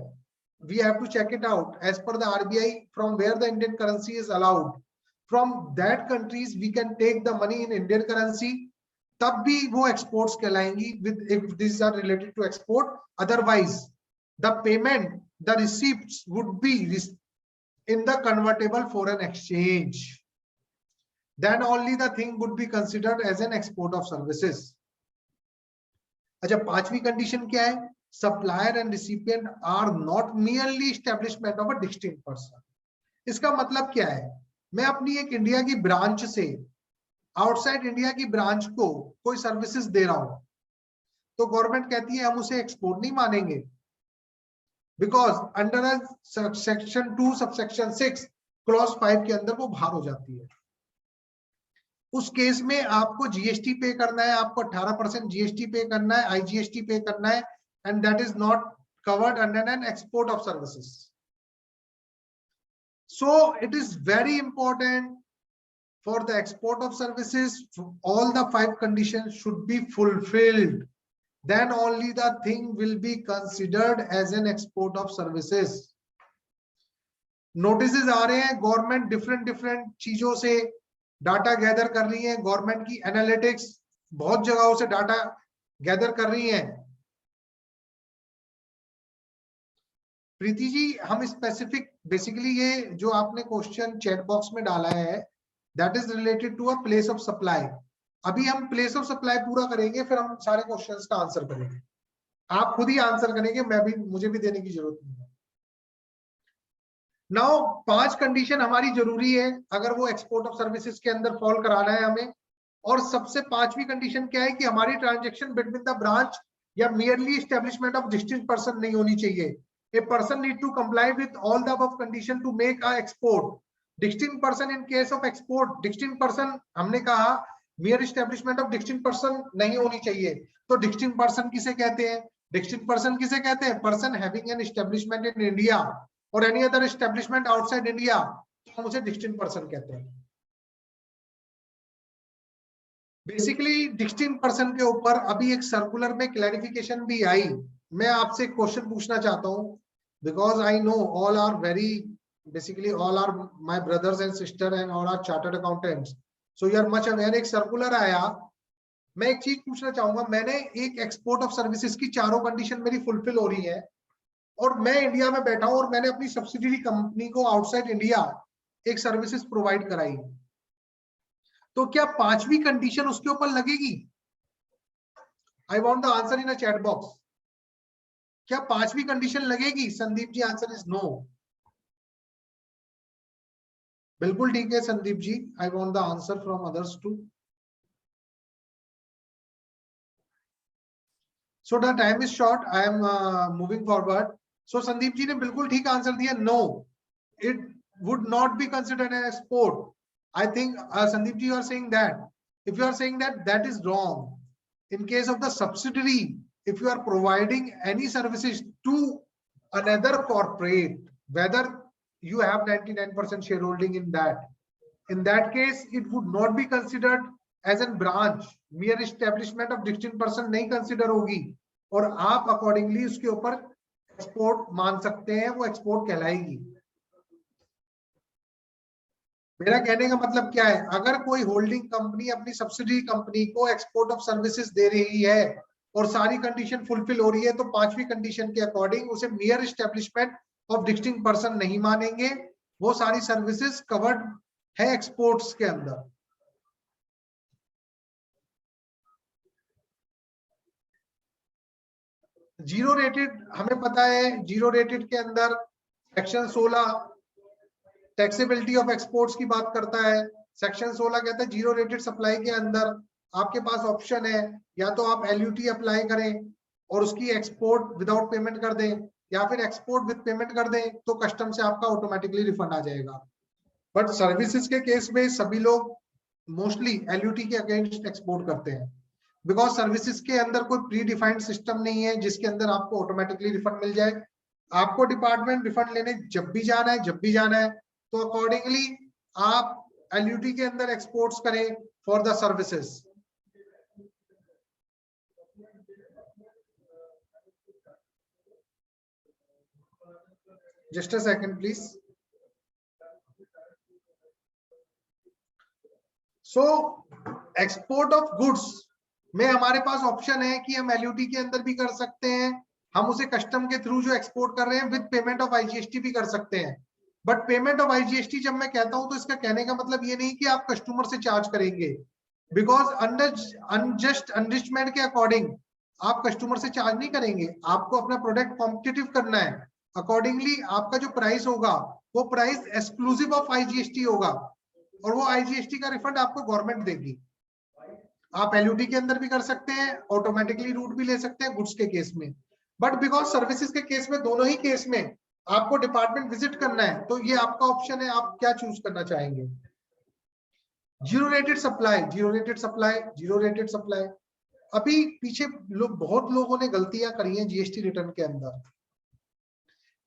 We have to check it out as per the RBI from where the Indian currency is allowed. From that countries we can take the money in Indian currency, तब भी वो exports कहलाएंगी with if these are related to export. Otherwise the payment, the receipts would be in the convertible foreign exchange. Then only the thing would be considered as an export of services. अच्छा, पांचवी कंडीशन क्या है? Supplier and recipient are not merely establishment of a distinct person. इसका मतलब क्या है? मैं अपनी एक इंडिया की ब्रांच से आउटसाइड इंडिया की ब्रांच को कोई सर्विसेज दे रहा हूं, तो गवर्नमेंट कहती है हम उसे एक्सपोर्ट नहीं मानेंगे, because under section 2 subsection 6 clause 5 के अंदर वो बाहर हो जाती है। उस केस में आपको जीएसटी पे करना है, आपको 18% जीएसटी पे करना है, आईजीएसटी पे करना है, and that is not covered under an export of services. So it is very important for the export of services, all the 5 conditions should be fulfilled, then only the thing will be considered as an export of services. Notices आ रहे हैं, गवर्नमेंट डिफरेंट चीजों से डाटा गैदर कर रही है, गवर्नमेंट की एनालिटिक्स बहुत जगहों से डाटा गैदर कर रही है। प्रीति जी, हम स्पेसिफिक बेसिकली ये जो आपने क्वेश्चन चैट बॉक्स में डाला है that is related to a place of supply. अभी हम प्लेस ऑफ सप्लाई पूरा करेंगे, फिर हम सारे क्वेश्चंस का आंसर करेंगे। आप खुद ही आंसर करेंगे, मुझे भी देने की जरूरत नहीं है। नाउ 5 कंडीशन हमारी जरूरी है अगर वो एक्सपोर्ट ऑफ सर्विसेज के अंदर फॉल कराना है हमें। और सबसे 5वीं कंडीशन क्या है कि हमारी ट्रांजेक्शन बिटवीन द ब्रांच या merely establishment of distinct person नहीं होनी चाहिए। A person need to comply with all the above condition to make a export. Distinct person in case of export, distinct person हमने कहा mere establishment of distinct person नहीं होनी चाहिए। तो distinct person किसे कहते हैं? Distinct person किसे कहते हैं? Person having an establishment in India or any other establishment outside India, तो हम उसे distinct person कहते हैं। बेसिकली डिस्टिंक्ट पर्सन के ऊपर अभी एक सर्कुलर में क्लैरिफिकेशन भी आई। मैं आपसे एक क्वेश्चन पूछना चाहता हूं, because I know all are very basically all are my brothers and sister and all are chartered accountants, so you are much aware. एक सर्कुलर आया, मैं एक चीज पूछना चाहूंगा, मैंने एक एक्सपोर्ट ऑफ सर्विसेज की चारों कंडीशन मेरी फुलफिल हो रही है और मैं इंडिया में बैठा हूं और मैंने अपनी सब्सिडियरी कंपनी को आउटसाइड इंडिया एक सर्विसेज प्रोवाइड कराई, तो क्या 5वीं कंडीशन उसके ऊपर लगेगी? I want the answer in a chat box. क्या 5वीं कंडीशन लगेगी? Sandeep ji, answer is no. बिल्कुल ठीक है Sandeep ji, I want the answer from others too. So the time is short, I am moving forward. So Sandeep ji ने बिल्कुल ठीक आंसर दिया, no, it would not be considered an export. I think Sandeep ji, you are saying that. If you are saying that, that is wrong. In case of the subsidiary, if you are providing any services to another corporate, whether you have 99% shareholding in that case, it would not be considered as a branch. Mere establishment of distinct person नहीं consider होगी और आप accordingly उसके ऊपर export मान सकते हैं, वो export कहलाएगी। मेरा कहने का मतलब क्या है, अगर कोई होल्डिंग कंपनी अपनी सब्सिडी कंपनी को एक्सपोर्ट ऑफ सर्विसेज दे रही है और सारी कंडीशन फुलफिल हो रही है, तो 5वीं कंडीशन के अकॉर्डिंग उसे मियर एस्टेब्लिशमेंट ऑफ डिस्टिंक्ट पर्सन नहीं मानेंगे, वो सारी सर्विसेज कवर्ड है एक्सपोर्ट्स के अंदर। जीरो रेटेड हमें पता है, जीरो रेटेड के अंदर सेक्शन 16 टैक्सेबिलिटी ऑफ एक्सपोर्ट्स की बात करता है। सेक्शन 16 कहता है जीरो रेटेड सप्लाई के अंदर आपके पास ऑप्शन है, या तो आप एलयूटी अप्लाई करें और उसकी एक्सपोर्ट विदाउट पेमेंट कर दें, या फिर एक्सपोर्ट विद पेमेंट कर दें, तो कस्टम से आपका ऑटोमेटिकली रिफंड आ जाएगा। बट सर्विसेज के केस में सभी लोग मोस्टली एलयूटी के अगेंस्ट एक्सपोर्ट करते हैं, बिकॉज सर्विसेज के अंदर कोई प्री डिफाइंड सिस्टम नहीं है जिसके अंदर आपको ऑटोमेटिकली रिफंड मिल जाए। आपको डिपार्टमेंट रिफंड लेने जब भी जाना है, तो अकॉर्डिंगली आप LUT के अंदर एक्सपोर्ट्स करें for the services. Just a second please. So export of goods में हमारे पास ऑप्शन है कि हम LUT के अंदर भी कर सकते हैं, हम उसे कस्टम के थ्रू जो एक्सपोर्ट कर रहे हैं विद पेमेंट ऑफ IGST भी कर सकते हैं। बट पेमेंट ऑफ IGST जब मैं कहता हूं तो इसका कहने का मतलब ये नहीं कि आप कस्टमर से चार्ज करेंगे, बिकॉज अनजस्ट एनरिचमेंट के अकॉर्डिंग आप कस्टमर से चार्ज नहीं करेंगे, आपको अपना प्रोडक्ट कॉम्पिटिटिव करना है। अकॉर्डिंगली आपका जो प्राइस होगा वो प्राइस एक्सक्लूसिव ऑफ IGST होगा, और वो IGST का रिफंड आपको गवर्नमेंट देगी। आप LUT के अंदर भी कर सकते हैं, ऑटोमेटिकली रूट भी ले सकते हैं गुड्स के केस में, बट बिकॉज सर्विसेज के केस में, दोनों ही केस में आपको डिपार्टमेंट विजिट करना है, तो ये आपका ऑप्शन है, आप क्या चूज करना चाहेंगे। Zero rated supply, zero rated supply, zero rated supply. अभी पीछे बहुत लोगों ने गलतियां करी हैं GST रिटर्न के अंदर।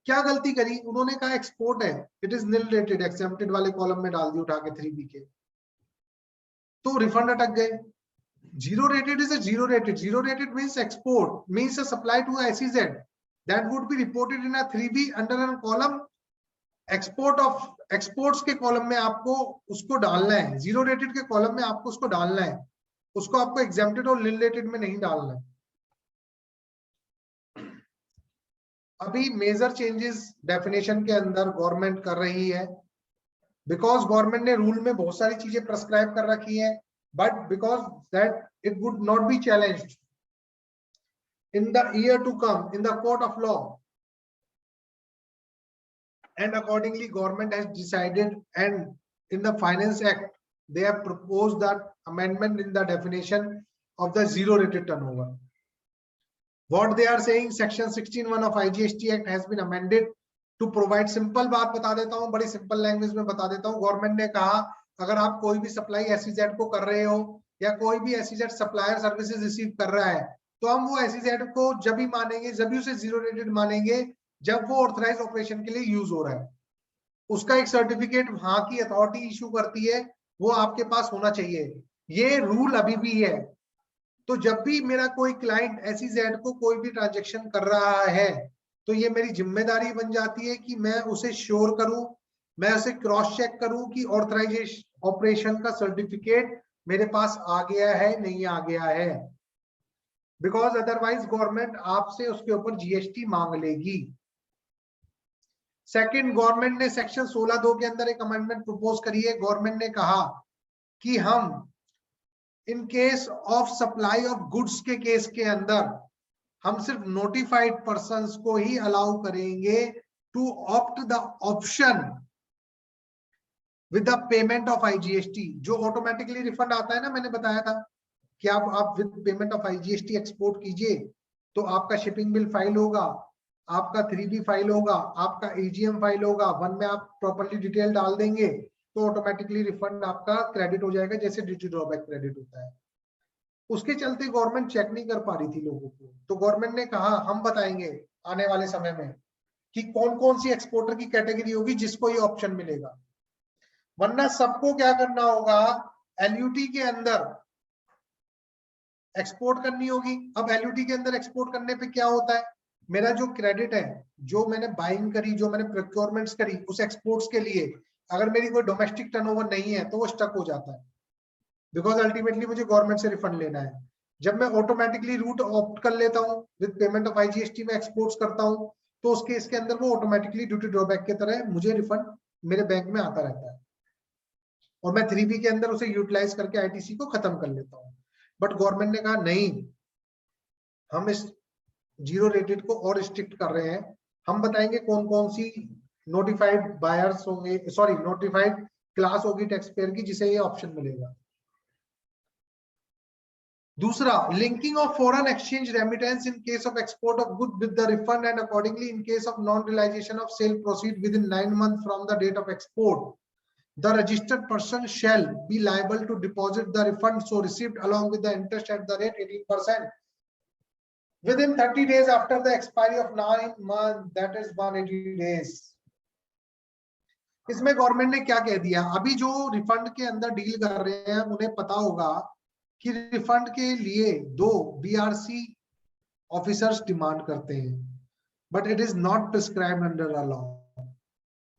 क्या गलती करी, उन्होंने कहा एक्सपोर्ट है, it is nil rated, accepted वाले कॉलम में डाल दी उठा के 3B के, तो रिफंड अटक गए। Zero rated is a zero rated. Zero rated means export, means a supply to SEZ that would be reported in a 3B under a column export of exports के कॉलम में आपको उसको डालना है, जीरो रेटेड के कॉलम में आपको उसको डालना है, उसको आपको एग्जेम्प्टेड और निल रेटेड में नहीं डालना है। अभी मेजर चेंजेस डेफिनेशन के अंदर गवर्नमेंट कर रही है, बिकॉज गवर्नमेंट ने रूल में बहुत सारी चीजें प्रेस्क्राइब कर रखी है, but because that it would not be challenged in the year to come in the court of law, and accordingly government has decided, and in the Finance Act they have proposed that amendment in the definition of the zero rated turnover. What they are saying, section 16(1) of IGST Act has been amended to provide, simple बात बता देता हूँ, बड़ी सिंपल लैंग्वेज में बता देता हूँ। गवर्नमेंट ने कहा अगर आप कोई भी सप्लाई SEZ को कर रहे हो या कोई भी SEZ सप्लायर सर्विसेज रिसीव कर रहा है, तो हम वो SEZ को जब भी मानेंगे, जब भी उसे जीरो रेटेड मानेंगे जब वो ऑथराइज ऑपरेशन के लिए यूज हो रहा है। उसका एक सर्टिफिकेट वहां की अथॉरिटी इशू करती है, वो आपके पास होना चाहिए। ये रूल अभी भी है। तो जब भी मेरा कोई क्लाइंट SEZ को कोई भी ट्रांजेक्शन कर रहा है, तो ये मेरी जिम्मेदारी बन जाती है कि मैं उसे श्योर करूं, मैं उसे क्रॉस चेक करूं कि ऑथराइजेशन ऑपरेशन का सर्टिफिकेट मेरे पास आ गया है, नहीं आ गया है, बिकॉज अदरवाइज गवर्नमेंट आपसे उसके ऊपर GST मांग लेगी। सेकंड, गवर्नमेंट ने सेक्शन 16(2) के अंदर एक अमेंडमेंट प्रपोज करी है। गवर्नमेंट ने कहा कि हम in case of supply of goods के केस के अंदर हम सिर्फ नोटिफाइड पर्संस को ही अलाउ करेंगे to opt the option with the payment of IGST। जो ऑटोमेटिकली रिफंड आता है ना, मैंने बताया था कि आप with payment of IGST export कीजिए तो आपका शिपिंग बिल फाइल होगा, आपका 3B फाइल होगा, आपका AGM फाइल होगा, वन में आप प्रॉपर्ली डिटेल डाल देंगे तो ऑटोमेटिकली रिफंड आपका क्रेडिट हो जाएगा, जैसे ड्यूटी ड्रॉबैक क्रेडिट होता है। उसके चलते गवर्नमेंट चेक नहीं कर पा रही थी लोगों को, तो गवर्नमेंट ने कहा हम बताएंगे आने वाले समय में कि कौन कौन सी एक्सपोर्टर की कैटेगरी होगी जिसको ये ऑप्शन मिलेगा, वरना सबको क्या करना होगा, LUT के अंदर एक्सपोर्ट करनी होगी। अब LUT के अंदर एक्सपोर्ट करने पे क्या होता है, मेरा जो क्रेडिट है, जो मैंने बाइंग करी, जो मैंने प्रोक्योरमेंट्स करी उस एक्सपोर्ट्स के लिए, अगर मेरी कोई डोमेस्टिक टर्नओवर नहीं है तो वो स्टक हो जाता है, बिकॉज अल्टीमेटली मुझे गवर्नमेंट से रिफंड लेना है। जब मैं ऑटोमेटिकली रूट ऑप्ट कर लेता हूँ विद पेमेंट ऑफ IGST में एक्सपोर्ट्स करता हूँ, तो उस केस के अंदर वो ऑटोमेटिकली ड्यूटी ड्रॉबैक की तरह मुझे रिफंड मेरे बैंक में आता रहता है, और मैं 3B के अंदर उसे यूटिलाइज करके ITC को खत्म कर लेता हूँ। बट गवर्नमेंट ने कहा नहीं, हम इस जीरो रेटेड को और स्ट्रिक्ट कर रहे हैं। हम बताएंगे कौन कौन सी नोटिफाइड बायर्स होंगे, सॉरी नोटिफाइड क्लास होगी टैक्स पेयर की जिसे ये ऑप्शन मिलेगा। दूसरा, linking of foreign exchange remittance in case of export of good with the refund and accordingly in case of non realisation of sale proceed with in 9 months from the date of export, the registered person shall be liable to deposit the refund so received along with the interest at the rate 18% within 30 days after the expiry of 9 months, that is 180 days. इसमें गवर्नमेंट ने क्या कह दिया, अभी जो रिफंड के अंदर डील कर रहे हैं उन्हें पता होगा कि रिफंड के लिए 2 बीआरसी ऑफिसर्स डिमांड करते हैं, but it is not prescribed under the law.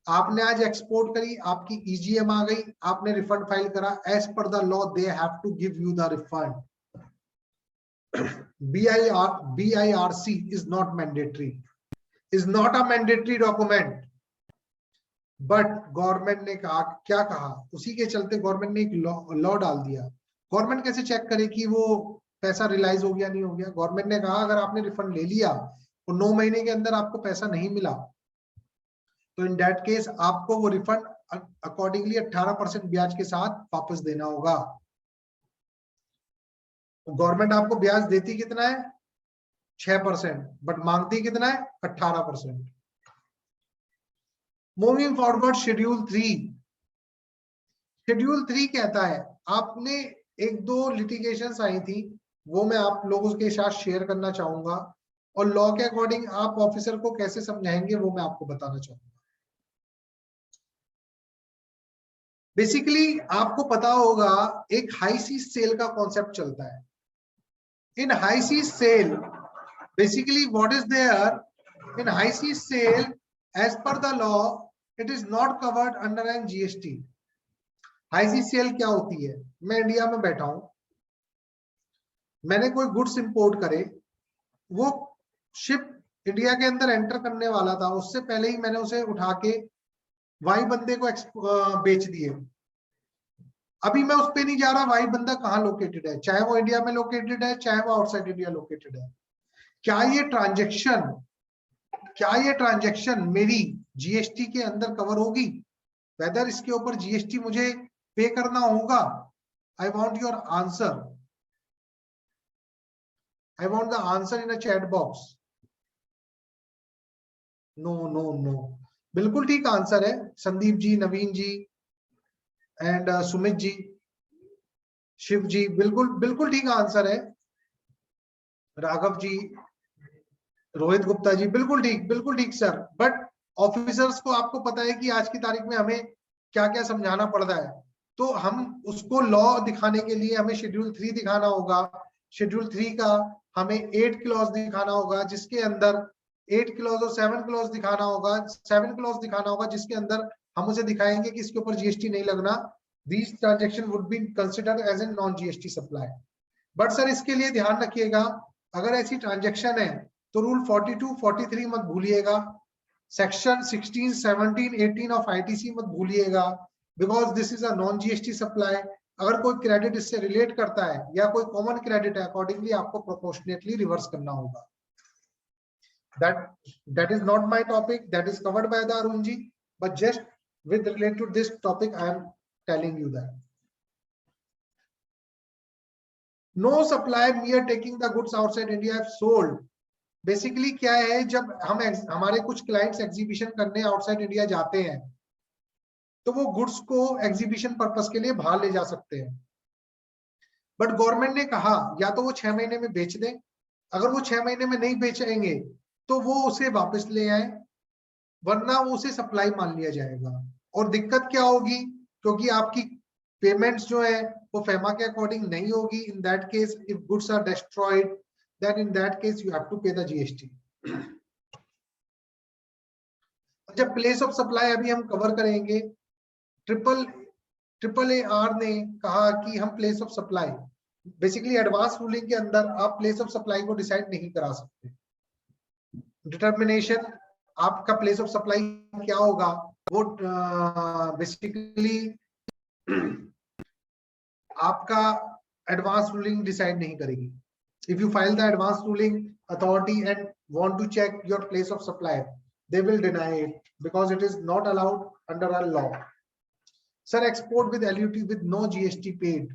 आपने आज एक्सपोर्ट करी, आपकी ईजीएम आ गई, आपने रिफंड फाइल करा, as per the law they have to give you the refund. BIRC is not mandatory, is not a mandatory document, but government ने कहा, क्या कहा, उसी के चलते गवर्नमेंट ने एक लॉ डाल दिया। गवर्नमेंट कैसे चेक करे कि वो पैसा रियलाइज हो गया नहीं हो गया? गवर्नमेंट ने कहा अगर आपने रिफंड ले लिया और 9 महीने के अंदर आपको पैसा नहीं मिला, तो इन दैट केस आपको वो रिफंड अकॉर्डिंगली 18% ब्याज के साथ वापस देना होगा। गवर्नमेंट आपको ब्याज देती कितना है? 6%, बट मांगती कितना है? 18%। Moving forward, schedule 3। शेड्यूल 3 कहता है, आपने 1-2 लिटिगेशंस आई थी, वो मैं आप लोगों के साथ शेयर करना चाहूंगा, और लॉ के अकॉर्डिंग आप ऑफिसर को कैसे समझाएंगे वो मैं आपको बताना चाहूंगा। बेसिकली आपको पता होगा एक हाई सीज सेल का कॉन्सेप्ट चलता है। In high seas sale, basically what is there in high seas sale, as per the law it is not covered under an GST। High seas sale क्या होती है? मैं इंडिया में बैठा हूं, मैंने कोई गुड्स इंपोर्ट करे, वो शिप इंडिया के अंदर एंटर करने वाला था, उससे पहले ही मैंने उसे उठा के वाई बंदे को बेच दिए। अभी मैं उस पे नहीं जा रहा वाई बंदा कहाँ लोकेटेड है, चाहे वो इंडिया में लोकेटेड है चाहे वो आउटसाइड इंडिया लोकेटेड है। क्या ये ट्रांजैक्शन मेरी जीएसटी के अंदर कवर होगी? वेदर इसके ऊपर जीएसटी मुझे पे करना होगा? I want your answer, I want the answer in a chat box. No no no, बिल्कुल ठीक आंसर है संदीप जी, नवीन जी एंड सुमित जी, शिव जी, बिल्कुल ठीक आंसर है। राघव जी, रोहित गुप्ता जी, बिल्कुल ठीक सर। बट ऑफिसर्स को आपको पता है कि आज की तारीख में हमें क्या क्या समझाना पड़ रहा है, तो हम उसको लॉ दिखाने के लिए हमें शेड्यूल 3 दिखाना होगा। शेड्यूल 3 का हमें 8 क्लॉज दिखाना होगा, जिसके अंदर 8 क्लॉज और 7 क्लॉज दिखाना होगा। 7 क्लॉज दिखाना होगा जिसके अंदर हम उसे दिखाएंगे कि इसके ऊपर जीएसटी नहीं लगना। These transaction would be considered as a non GST supply। But sir इसके लिए ध्यान रखिएगा, अगर ऐसी ट्रांजेक्शन है तो रूल 42, 43 मत भूलिएगा, सेक्शन 16, 17, 18 ऑफ आईटीसी मत भूलिएगा, because this is a non GST supply. अगर कोई क्रेडिट इससे रिलेट करता है या कोई कॉमन क्रेडिट है, अकॉर्डिंगली आपको प्रोपोर्शनेटली रिवर्स करना होगा। that is not my topic, that is covered by the Arun ji, but just with related to this topic I am telling you that no supply mere taking the goods outside India have sold। Basically क्या है, जब हम हमारे कुछ क्लाइंट्स एग्जीबिशन करने आउटसाइड इंडिया जाते हैं तो वो गुड्स को एग्जीबिशन पर्पस के लिए बाहर ले जा सकते हैं, बट गवर्नमेंट ने कहा या तो वो 6 महीने में बेच दें, अगर वो 6 महीने में नहीं बेचेंगे तो वो उसे वापस ले आए, वरना वो उसे सप्लाई मान लिया जाएगा। और दिक्कत क्या होगी, क्योंकि आपकी पेमेंट्स जो है वो फेमा के अकॉर्डिंग नहीं होगी। In that case if goods are destroyed, then in that case you have to pay the GST। जब प्लेस ऑफ सप्लाई अभी हम कवर करेंगे, ट्रिपल AR ने कहा कि हम place of supply, basically advance ruling के अंदर आप प्लेस ऑफ सप्लाई को डिसाइड नहीं करा सकते। डिटर्मिनेशन आपका प्लेस ऑफ सप्लाई क्या होगा वो बेसिकली आपका एडवांस रूलिंग डिसाइड नहीं करेगी। If you file the advance ruling authority and want to check your place of supply, they will deny it because it is not allowed under our law। Sir, export with LUT with no GST paid,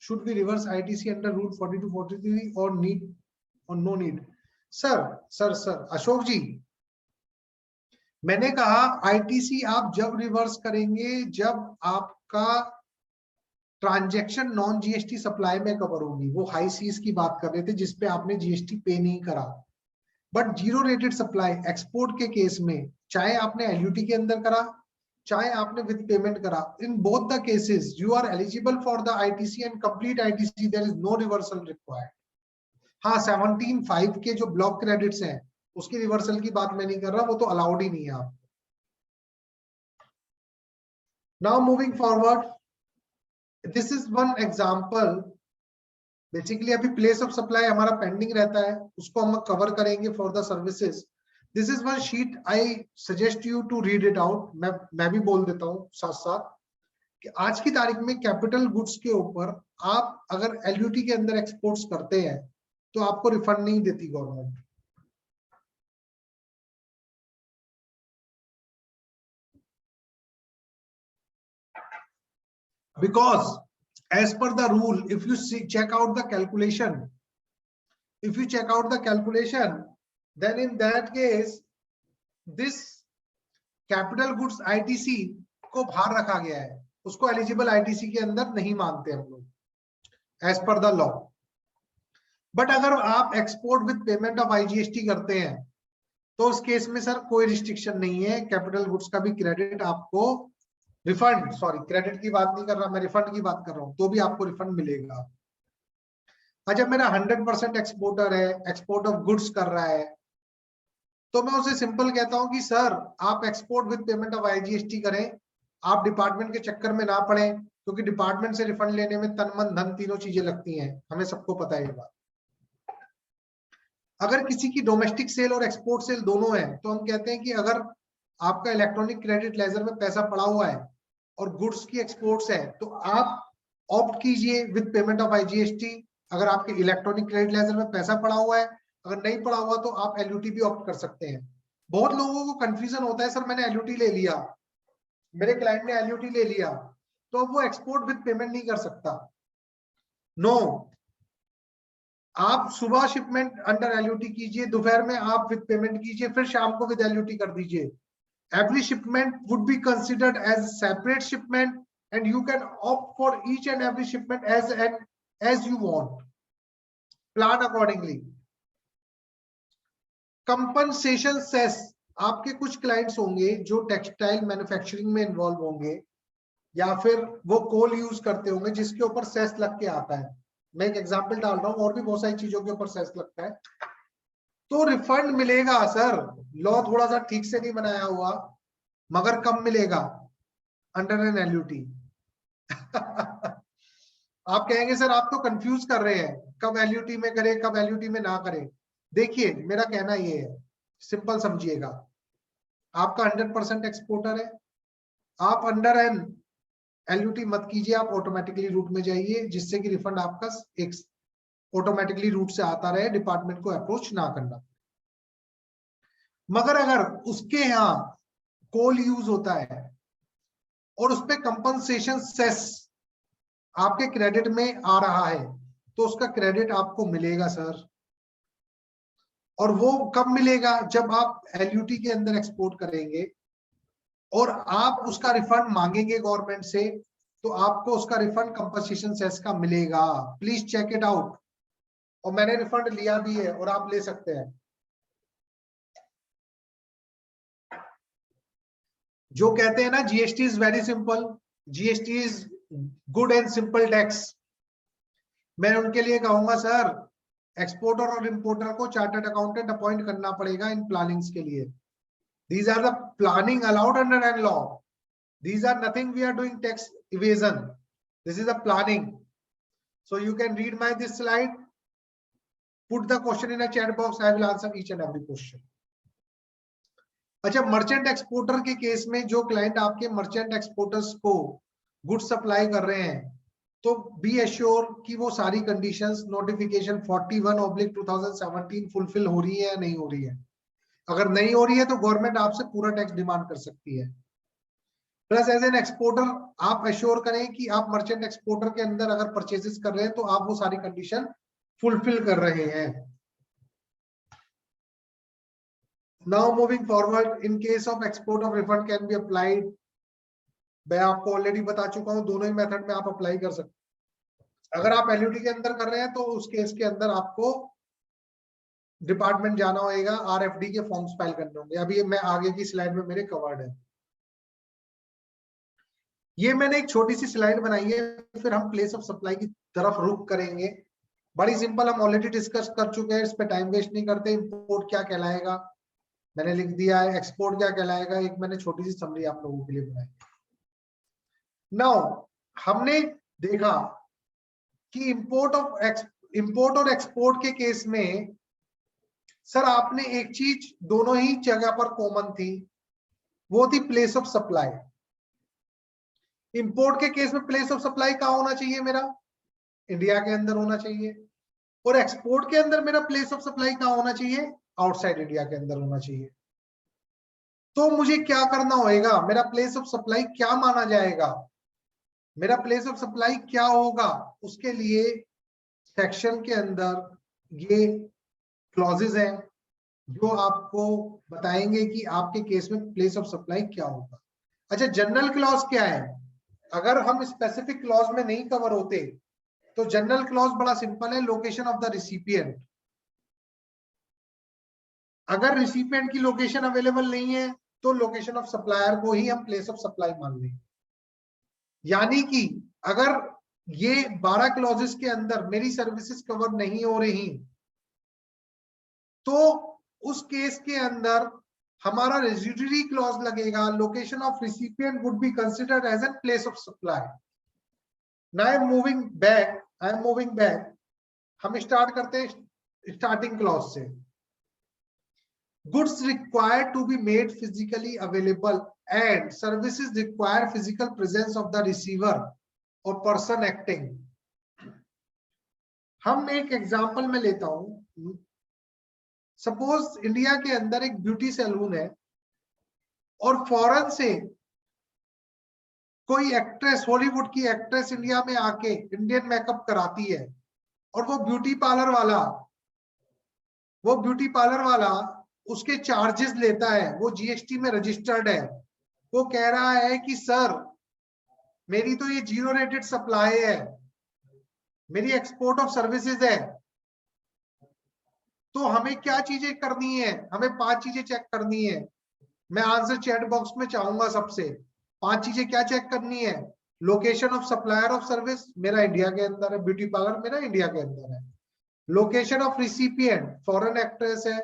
should we reverse ITC under rule 42, 43 or need or no need? Sir, Ashok जी, मैंने कहा ITC आप जब रिवर्स करेंगे जब आपका ट्रांजैक्शन नॉन जीएसटी सप्लाई में कवर होगी। वो हाई सीज की बात कर रहे थे जिसपे आपने जीएसटी पे नहीं करा। But zero rated supply export के केस में, चाहे आपने एलयूटी के अंदर करा चाहे आपने विद पेमेंट करा, in both the cases you are eligible for the ITC and complete ITC, there is no reversal required. हाँ 17(5) के जो ब्लॉक क्रेडिट्स हैं उसकी रिवर्सल की बात मैं नहीं कर रहा, वो तो अलाउड ही नहीं है आप। Now moving forward, this is one example. Basically अभी प्लेस ऑफ सप्लाई हमारा पेंडिंग रहता है, उसको हम कवर करेंगे for the services. This is one sheet, I suggest you to read it out. मैं भी बोल देता हूँ साथ साथ कि आज की तारीख में कैपिटल गुड्स के ऊपर आप अगर एलयूटी के अंदर एक्सपोर्ट्स करते हैं तो आपको रिफंड नहीं देती government. Because as per the rule, if you check out the calculation, then in that case, this capital goods ITC को बाहर रखा गया है, उसको एलिजिबल ITC के अंदर नहीं मानते हम लोग as per the law। But अगर आप export with payment of IGST करते हैं तो उस केस में सर कोई रिस्ट्रिक्शन नहीं है, कैपिटल गुड्स का भी क्रेडिट आपको रिफंड, सॉरी क्रेडिट की बात नहीं कर रहा मैं, रिफंड की बात कर रहा हूं, तो भी आपको रिफंड मिलेगा। अच्छा मेरा 100% एक्सपोर्टर है, एक्सपोर्ट ऑफ गुड्स कर रहा है, तो मैं उसे सिंपल कहता हूं कि सर आप export with payment of IGST करें, आप डिपार्टमेंट के चक्कर में ना पड़े, क्योंकि डिपार्टमेंट से रिफंड लेने में तन मन धन तीनों चीजें लगती हैं, हमें सबको पता है ये बात। अगर किसी की डोमेस्टिक सेल और एक्सपोर्ट सेल दोनों है तो हम कहते हैं कि अगर आपका इलेक्ट्रॉनिक क्रेडिट लेजर में पैसा पड़ा हुआ है और गुड्स की एक्सपोर्ट्स है तो आप ऑप्ट कीजिए विद पेमेंट ऑफ IGST। अगर आपके इलेक्ट्रॉनिक क्रेडिट लेजर में पैसा पड़ा हुआ है, अगर नहीं पड़ा हुआ तो आप LUT भी ऑप्ट कर सकते हैं। बहुत लोगों को कंफ्यूजन होता है, सर मैंने LUT ले लिया, मेरे क्लाइंट ने LUT ले लिया, तो अब वो एक्सपोर्ट विद पेमेंट नहीं कर सकता। नो, आप सुबह शिपमेंट अंडर LUT कीजिए, दोपहर में आप विद पेमेंट कीजिए, फिर शाम को विद LUT कर दीजिए। Every shipment would be considered as separate shipment and you can opt for each and every shipment as you want. Plan accordingly. Compensation cess, आपके कुछ क्लाइंट्स होंगे जो टेक्सटाइल मैन्युफैक्चरिंग में इन्वॉल्व होंगे या फिर वो कोल यूज करते होंगे जिसके ऊपर सेस लग के आता है। मैं एक एग्जांपल डाल रहा हूँ, और भी बहुत सारी चीजों के ऊपर सेस लगता है, तो रिफंड मिलेगा सर। लॉ थोड़ा सा ठीक से नहीं बनाया हुआ, मगर कम मिलेगा अंडर एन LUT। आप कहेंगे सर आप तो कंफ्यूज कर रहे हैं, कब LUT में करें कब LUT में ना करें। देखिए मेरा कहना ये है, सिंपल समझिएगा, आपका 100% एक्सपोर्टर है, आप अंडर एन LUT मत कीजिए, आप ऑटोमेटिकली रूट में जाइए, जिससे कि रिफंड आपका एक ऑटोमेटिकली रूट से आता रहे, डिपार्टमेंट को अप्रोच ना करना। मगर अगर उसके यहाँ कोल यूज होता है और उस पर कंपनसेशन सेस आपके क्रेडिट में आ रहा है तो उसका क्रेडिट आपको मिलेगा सर। और वो कब मिलेगा? जब आप LUT के अंदर एक्सपोर्ट करेंगे और आप उसका रिफंड मांगेंगे गवर्नमेंट से, तो आपको उसका रिफंड कंपनसेशन सेस का मिलेगा। Please check it out. और मैंने रिफंड लिया भी है और आप ले सकते हैं। जो कहते हैं ना GST is very simple, GST is good and simple tax, मैं उनके लिए कहूंगा सर एक्सपोर्टर और इंपोर्टर को चार्टर्ड अकाउंटेंट अपॉइंट करना पड़ेगा इन प्लानिंग्स के लिए। These are the planning allowed under an law. These are nothing we are doing tax evasion. This is a planning. So you can read my this slide. Put the question in a chat box. I will answer each and every question. अच्छा, मर्चेंट एक्सपोर्टर के केस में जो क्लाइंट आपके मर्चेंट एक्सपोर्टर्स को गुड सप्लाई कर रहे हैं, तो बी एश्योर कि वो सारी कंडीशंस नोटिफिकेशन 41/2017 फुलफिल हो रही है या नहीं हो रही है। अगर नहीं हो रही है तो गवर्नमेंट आपसे पूरा टैक्स डिमांड कर सकती है। प्लस एज एन एक्सपोर्टर आप एश्योर करें कि आप मर्चेंट एक्सपोर्टर के अंदर अगर परचेजेस कर रहे हैं तो आप वो सारी कंडीशन फुलफिल कर रहे हैं। Now moving forward, in case of export of refund can be applied. मैं आपको ऑलरेडी बता चुका हूं, दोनों ही मेथड में आप अप्लाई कर सकते हैं। अगर आप LUT के अंदर कर रहे हैं तो उस केस के अंदर आपको डिपार्टमेंट जाना होगा, RFD के फॉर्म्स फाइल करने होंगे। अभी मैं आगे की स्लाइड में मेरे कवर्ड है। ये मैंने एक छोटी सी स्लाइड बनाई है, फिर हम प्लेस ऑफ सप्लाई की तरफ रुख करेंगे। बड़ी सिंपल, हम ऑलरेडी डिस्कस कर चुके हैं, इस पे टाइम वेस्ट नहीं करते। इंपोर्ट क्या कहलाएगा मैंने लिख दिया है, एक्सपोर्ट क्या कहलाएगा एक मैंने छोटी सी समरी आप लोगों के लिए बनाई। नाउ हमने देखा कि इंपोर्ट और एक्सपोर्ट के केस में सर आपने एक चीज दोनों ही जगह पर कॉमन थी, वो थी प्लेस ऑफ सप्लाई। इंपोर्ट के केस में प्लेस ऑफ सप्लाई कहां होना चाहिए मेरा, इंडिया के अंदर होना चाहिए, और एक्सपोर्ट के अंदर मेरा प्लेस ऑफ सप्लाई कहां होना चाहिए, आउटसाइड इंडिया के अंदर होना चाहिए। तो मुझे क्या करना होगा, मेरा प्लेस ऑफ सप्लाई क्या माना जाएगा, मेरा प्लेस ऑफ सप्लाई क्या होगा, उसके लिए सेक्शन के अंदर ये क्लॉजेज हैं जो आपको बताएंगे कि आपके केस में प्लेस ऑफ सप्लाई क्या होगा। अच्छा, जनरल क्लॉज क्या है, अगर हम स्पेसिफिक क्लॉज में नहीं कवर होते तो जनरल क्लॉज बड़ा सिंपल है, लोकेशन ऑफ द रिसिपिएंट। अगर रिसिपिएंट की लोकेशन अवेलेबल नहीं है तो लोकेशन ऑफ सप्लायर को ही हम प्लेस ऑफ सप्लाई मान लेंगे। यानी कि अगर ये 12 क्लॉजेस के अंदर मेरी सर्विसेज कवर नहीं हो रही तो उस केस के अंदर हमारा रेजिड्यूरी क्लॉज लगेगा, location of recipient would be considered as an place of supply. Now I am moving back, हम स्टार्ट करते हैं स्टार्टिंग क्लॉज से। Goods required to be made physically available and services require physical presence of the receiver और पर्सन एक्टिंग। हम एक एग्जांपल में लेता हूं, सपोज इंडिया के अंदर एक ब्यूटी सैलून है और फॉरेन से कोई एक्ट्रेस, हॉलीवुड की एक्ट्रेस इंडिया में आके इंडियन मेकअप कराती है और वो ब्यूटी पार्लर वाला उसके चार्जेस लेता है, वो जीएसटी में रजिस्टर्ड है, वो कह रहा है कि सर मेरी तो ये 0 रेटेड सप्लाई है, मेरी एक्सपोर्ट ऑफ सर्विसेज है। तो हमें क्या चीजें करनी है, हमें 5 चीजें चेक करनी है। मैं आंसर चैट बॉक्स में चाहूंगा सबसे, 5 चीजें क्या चेक करनी है, location of supplier of service मेरा इंडिया के अंदर है, ब्यूटी पार्लर मेरा इंडिया के अंदर है, location of recipient foreign actress है,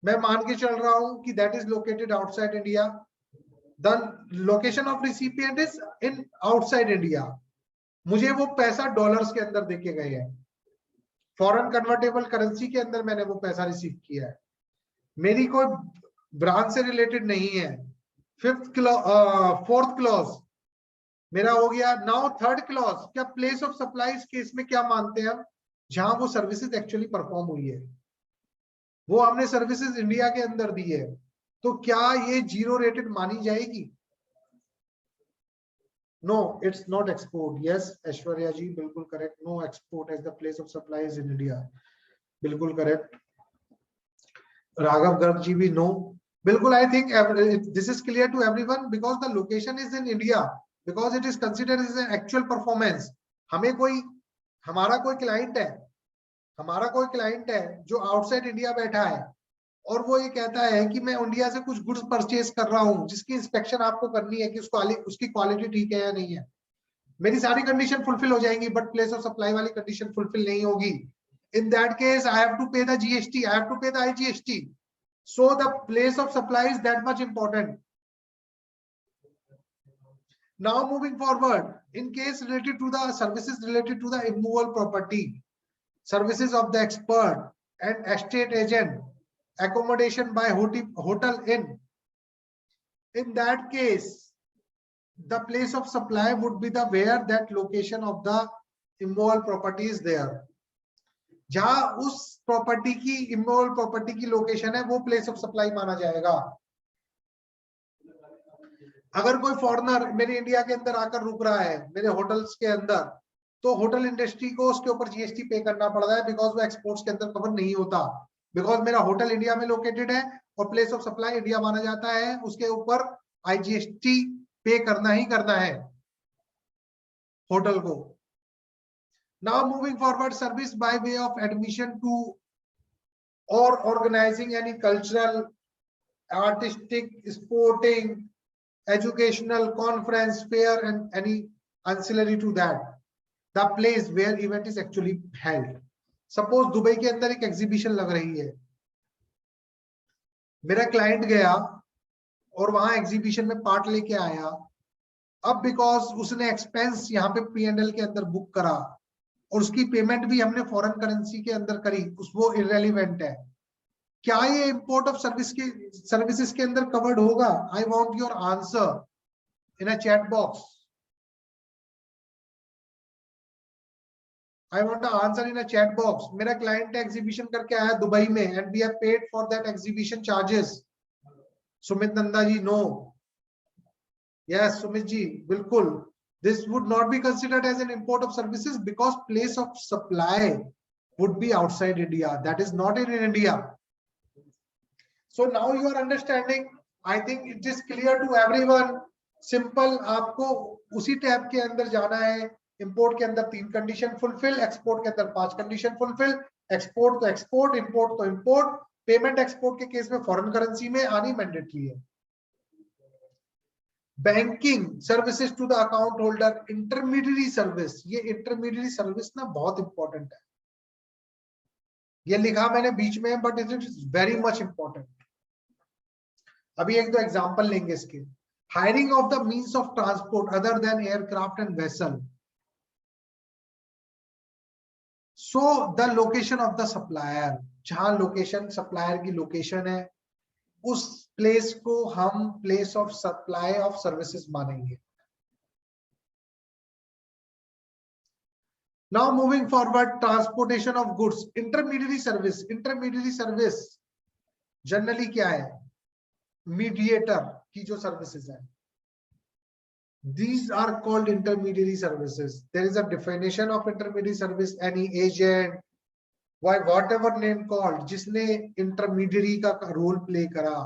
मैं मान के चल रहा हूं कि that is located outside India, then location of recipient is in outside India, मुझे वो पैसा डॉलर्स के अंदर देके गए हैं, फॉरेन कन्वर्टेबल करेंसी के अंदर मैंने वो पैसा रिसीव किया है, मेरी कोई ब्रांच से रिलेटेड नहीं है। फोर्थ क्लॉज मेरा हो गया। नाउ थर्ड क्लॉज, क्या प्लेस ऑफ सप्लाई इस केस में क्या मानते हैं हम, जहां वो सर्विसेज एक्चुअली परफॉर्म हुई है, वो हमने सर्विसेज इंडिया के अंदर दी है, तो क्या ये 0 रेटेड मानी जाएगी? No, it's not export. Yes Aishwarya ji, बिल्कुल correct, no export as the place of supplies in India, बिल्कुल करेक्ट। राघव गर्ग जी भी नो, बिल्कुल। I think this is clear to everyone because the location is in India, because it is considered as an actual performance. हमारा कोई क्लाइंट है जो आउटसाइड इंडिया बैठा है और वो ये कहता है कि मैं इंडिया से कुछ गुड्स परचेज कर रहा हूं जिसकी इंस्पेक्शन आपको करनी है कि उसकी क्वालिटी ठीक है या नहीं है, मेरी सारी कंडीशन फुलफिल हो जाएंगी बट प्लेस ऑफ सप्लाई वाली कंडीशन फुलफिल नहीं होगी। In that case, I have to pay the GST, I have to pay the IGST. So the place of supply is that much important. Now moving forward, in case related to the services related to the immovable property, services of the expert and estate agent, accommodation by hotel inn, in that case, the place of supply would be the where that location of the immovable property is there. जहां उस प्रॉपर्टी की इमूवेबल प्रॉपर्टी की लोकेशन है वो प्लेस ऑफ सप्लाई माना जाएगा। अगर कोई फॉरेनर मेरे इंडिया के अंदर आकर रुक रहा है मेरे होटल्स के अंदर, तो होटल इंडस्ट्री को उसके ऊपर जीएसटी पे करना पड़ रहा है बिकॉज वो एक्सपोर्ट्स के अंदर कवर नहीं होता, बिकॉज मेरा होटल इंडिया में लोकेटेड है और प्लेस ऑफ सप्लाई इंडिया माना जाता है, उसके ऊपर आईजीएसटी पे करना ही करना है होटल को। Now moving forward, service by way of admission to or organizing any cultural, artistic, sporting educational, conference, fair, and any ancillary to that, the place where event is actually held. Suppose Dubai के अंदर एक एग्जीबिशन लग रही है, मेरा क्लाइंट गया और वहां एग्जीबिशन में पार्ट लेके आया. अब बिकॉज उसने एक्सपेंस यहाँ पे P&L के अंदर बुक करा और उसकी पेमेंट भी हमने फॉरेन करेंसी के अंदर करी, वो इररेलेवेंट है. क्या ये इंपोर्ट ऑफ सर्विसेज के अंदर कवर्ड होगा? I want your answer in a chat box. I want a answer in a chat box. मेरा क्लाइंट एग्जीबिशन करके आया दुबई में and we have paid for that exhibition charges. Sumit Nanda ji, no. Yes Sumit ji, बिल्कुल. This would not be considered as an import of services because place of supply would be outside India. That is not in India. So now you are understanding. I think it is clear to everyone. Simple. आपको उसी टैब के अंदर जाना है. Import के अंदर 3 कंडीशन फुलफिल, एक्सपोर्ट के अंदर 5 कंडीशन फुलफिल. एक्सपोर्ट तो एक्सपोर्ट, इंपोर्ट तो इंपोर्ट. पेमेंट एक्सपोर्ट के केस में फॉरेन करेंसी में आनी मैंडेटरी है. Banking services to the account holder, intermediary service. ये इंटरमीडियरी सर्विस ना बहुत इंपॉर्टेंट है. ये लिखा मैंने बीच में, but it is very much important. अभी 1-2 एग्जांपल लेंगे इसके. Hiring of the means of transport other than aircraft and vessel. So the location of the supplier, जहां लोकेशन सप्लायर की लोकेशन है उस प्लेस को हम place of supply of services मानेंगे. Now moving forward, transportation of goods. Intermediary service. Intermediary service generally क्या है? मीडिएटर की जो सर्विसेज है, these are called intermediary services. There is a definition of intermediary service. Any agent, why whatever name called, जिसने intermediary का रोल प्ले करा,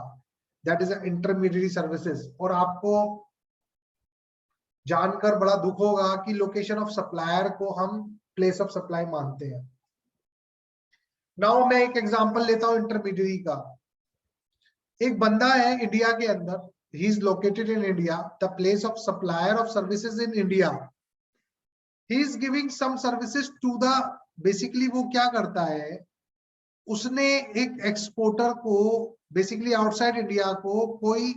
that is a intermediary services. और आपको जानकर बड़ा दुख होगा कि लोकेशन ऑफ सप्लायर को हम प्लेस ऑफ सप्लाई मानते हैं. नाउ मैं एक एग्जांपल लेता हूं इंटरमीडियरी का. एक बंदा है इंडिया के अंदर, he is located in India, the place of supplier of services in India. He is giving some services to the, basically वो क्या करता है, उसने एक एक्सपोर्टर को बेसिकली आउटसाइड इंडिया को कोई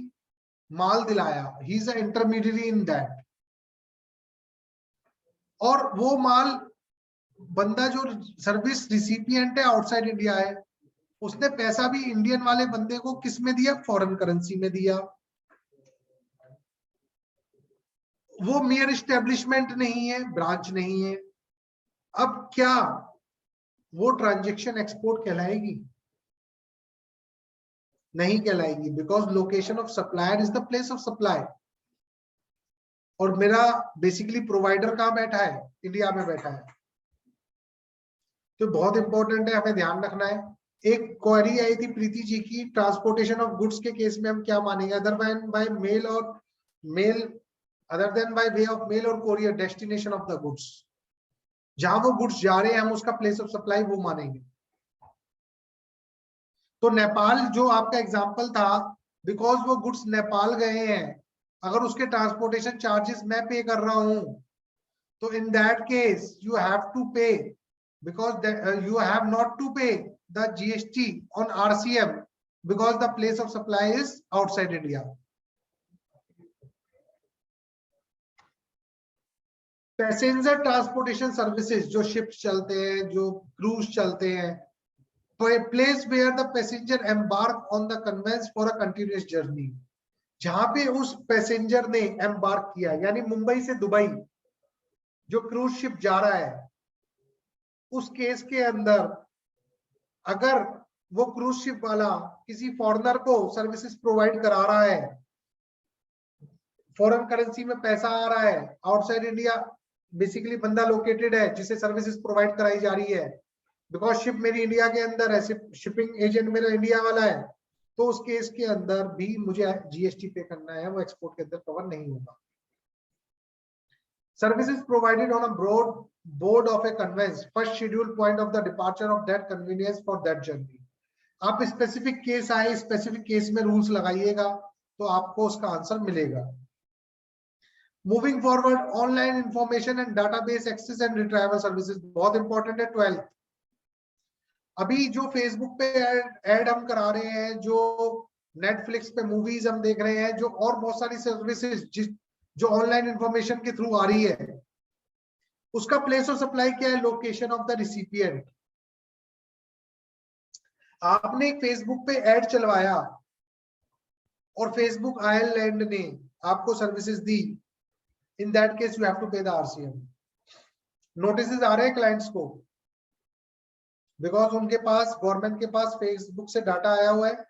माल दिलाया. He is a intermediary in that. और वो माल, बंदा जो सर्विस रिसिपिएंट है आउटसाइड इंडिया है, उसने पैसा भी इंडियन वाले बंदे को किस में दिया? फॉरेन करेंसी में दिया. वो मेयर एस्टेब्लिशमेंट नहीं है, ब्रांच नहीं है. अब क्या वो ट्रांजैक्शन एक्सपोर्ट कहलाएगी? नहीं कहलाएगी, because location of supplier is the place of supply. और मेरा बेसिकली प्रोवाइडर कहां बैठा है? इंडिया में बैठा है. तो बहुत इंपॉर्टेंट है, हमें ध्यान रखना है. एक क्वेरी आई थी प्रीति जी की, ट्रांसपोर्टेशन ऑफ गुड्स के केस में हम क्या मानेंगे? Other than by mail or mail, other than by way of mail or courier, destination of the goods. जहां वो गुड्स जा रहे हैं हम उसका प्लेस ऑफ सप्लाई वो मानेंगे. तो नेपाल जो आपका एग्जांपल था, बिकॉज वो गुड्स नेपाल गए हैं, अगर उसके ट्रांसपोर्टेशन चार्जेस मैं पे कर रहा हूं, तो in that case you have to pay, because you have not to pay the GST on RCM because the place of supply is outside India. Passenger transportation services, जो शिप्स चलते हैं, जो क्रूज चलते हैं, place where the passenger embark on the conveyance for a continuous journey. जहां पे उस पैसेंजर ने एम्बार्क किया, यानी मुंबई से दुबई जो क्रूज शिप जा रहा है, उस केस के अंदर अगर वो क्रूज शिप वाला किसी फॉरेनर को सर्विसेज प्रोवाइड करा रहा है, फॉरेन करेंसी में पैसा आ रहा है, आउटसाइड इंडिया बेसिकली बंदा लोकेटेड है जिसे सर्विसेज प्रोवाइड कराई जा रही है, बिकॉज शिप मेरी इंडिया के अंदर है, शिपिंग एजेंट मेरा इंडिया वाला है, तो उस केस के अंदर भी मुझे GST पे करना है, वो एक्सपोर्ट के अंदर कवर नहीं होगा. Services provided on a broad board of a conveyance, first schedule point of the departure of that convenience for that journey. आप स्पेसिफिक केस आए, स्पेसिफिक केस में रूल्स लगाइएगा, तो आपको उसका आंसर मिलेगा। Moving forward, online information and database access and retrieval services बहुत इंपॉर्टेंट है 12th। अभी जो फेसबुक पे ऐड हम करा रहे हैं, जो नेटफ्लिक्स पे मूवीज हम देख रहे हैं, जो और बहुत सारी सर्विसेज जो ऑनलाइन इंफॉर्मेशन के थ्रू आ रही है, उसका प्लेस ऑफ सप्लाई क्या है? Location of the recipient. आपने एक फेसबुक पे ऐड चलवाया और फेसबुक आयरलैंड ने आपको सर्विसेज दी, in that case you have to pay the RCM. Notices आ रहे हैं क्लाइंट्स को, बिकॉज उनके पास, गवर्नमेंट के पास फेसबुक से डाटा आया हुआ है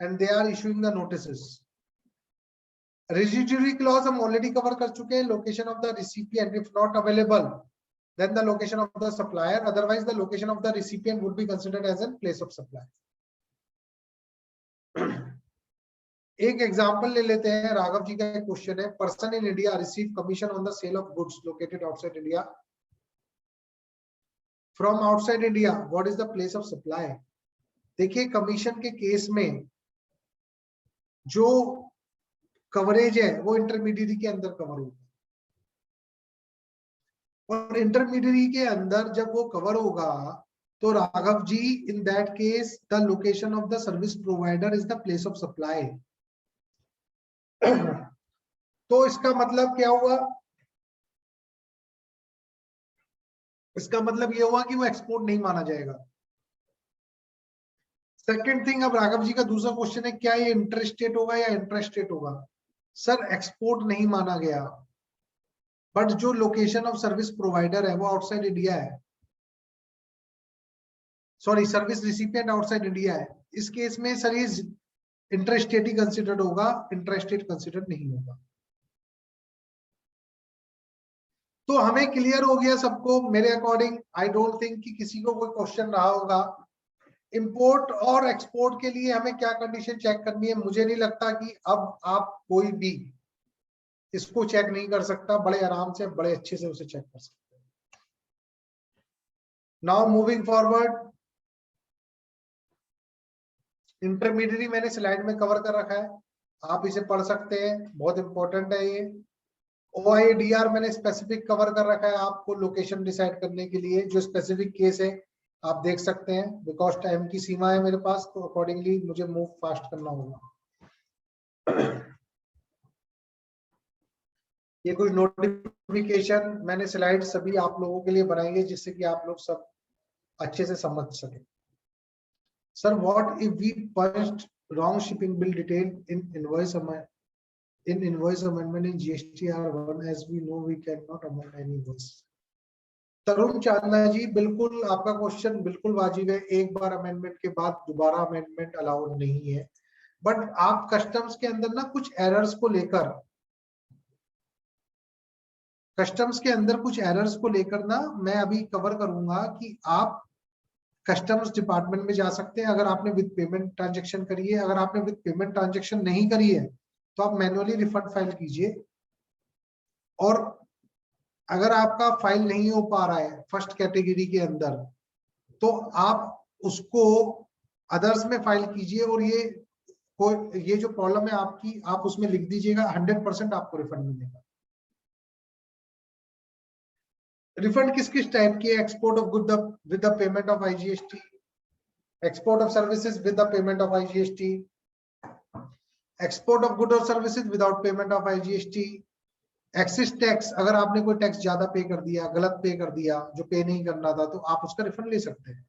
and they are issuing the notices. Residuary clause हम ऑलरेडी कवर कर चुके हैं। Location of the recipient if not available, then the location of the supplier, otherwise the location of the recipient would be considered as a place of supply. एक एग्जांपल ले लेते हैं, राघव जी का एक क्वेश्चन है, person in India receive commission on the sale of goods located outside India from outside India, what is the place of supply. देखिए कमीशन के केस में जो कवरेज है वो इंटरमीडिएरी के अंदर कवर होगा, और इंटरमीडिएरी के अंदर जब वो कवर होगा तो Raghav ji in that case the location of the service provider is the place of supply. तो इसका मतलब क्या हुआ? इसका मतलब ये हुआ कि वो एक्सपोर्ट नहीं माना जाएगा। सेकंड थिंग, अब राघव जी का दूसरा क्वेश्चन है, क्या ये इंटरस्टेट होगा या इंट्रास्टेट होगा? सर एक्सपोर्ट नहीं माना गया, बट जो लोकेशन ऑफ सर्विस प्रोवाइडर है वो आउटसाइड इंडिया है, sorry service recipient outside India है। इस केस में सर ये इंटरस्टेट ही कंसिडर्ड होगा, इंट्रास्टेट कंसिडर नहीं होगा। तो हमें क्लियर हो गया सबको मेरे अकॉर्डिंग। आई डोंट थिंक कि किसी को कोई क्वेश्चन रहा होगा। इंपोर्ट और एक्सपोर्ट के लिए हमें क्या कंडीशन चेक करनी है? मुझे नहीं लगता कि अब आप कोई भी इसको चेक नहीं कर सकता, बड़े आराम से बड़े अच्छे से उसे चेक कर सकते हैं। नाउ मूविंग फॉरवर्ड, इंटरमीडिएरी मैंने स्लाइड में कवर कर रखा है, आप इसे पढ़ सकते हैं, बहुत इंपॉर्टेंट है ये। OIDR मैंने स्पेसिफिक कवर कर रखा है आपको लोकेशन डिसाइड करने के लिए, जो स्पेसिफिक केस है आप देख सकते हैं। बिकॉज टाइम की सीमा है मेरे पास, तो अकॉर्डिंगली मुझे मूव फास्ट करना होगा। ये कुछ नोटिफिकेशन मैंने स्लाइड सभी आप लोगों के लिए बनाई है, जिससे कि आप लोग सब अच्छे से समझ सके। Sir what if we punched wrong shipping bill detail in invoice amendment in GSTR1, as we know we cannot amend any invoice। तरुण चांदा जी, बिल्कुल आपका क्वेश्चन बिल्कुल वाजिब है। एक बार अमेंडमेंट के बाद दोबारा अमेंडमेंट अलाउड नहीं है, बट आप कस्टम्स के अंदर ना कुछ एरर्स को लेकर, ना मैं अभी कवर करूंगा कि आप कस्टम्स डिपार्टमेंट में जा सकते हैं अगर आपने विद पेमेंट ट्रांजेक्शन करी है। अगर आपने विद पेमेंट ट्रांजेक्शन नहीं करी है तो आप मैन्युअली रिफंड फाइल कीजिए, और अगर आपका फाइल नहीं हो पा रहा है फर्स्ट कैटेगरी के अंदर, तो आप उसको अदर्स में फाइल कीजिए, और ये जो प्रॉब्लम है आपकी, आप उसमें लिख दीजिएगा, 100% आपको रिफंड मिलेगा। रिफंड किस किस टाइप की है? Export of good with the payment of IGST, export of services with the payment of IGST, export of good or services without payment of IGST, excise tax, अगर आपने कोई टैक्स ज्यादा पे कर दिया, गलत पे कर दिया, जो पे नहीं करना था, तो आप उसका रिफंड ले सकते हैं।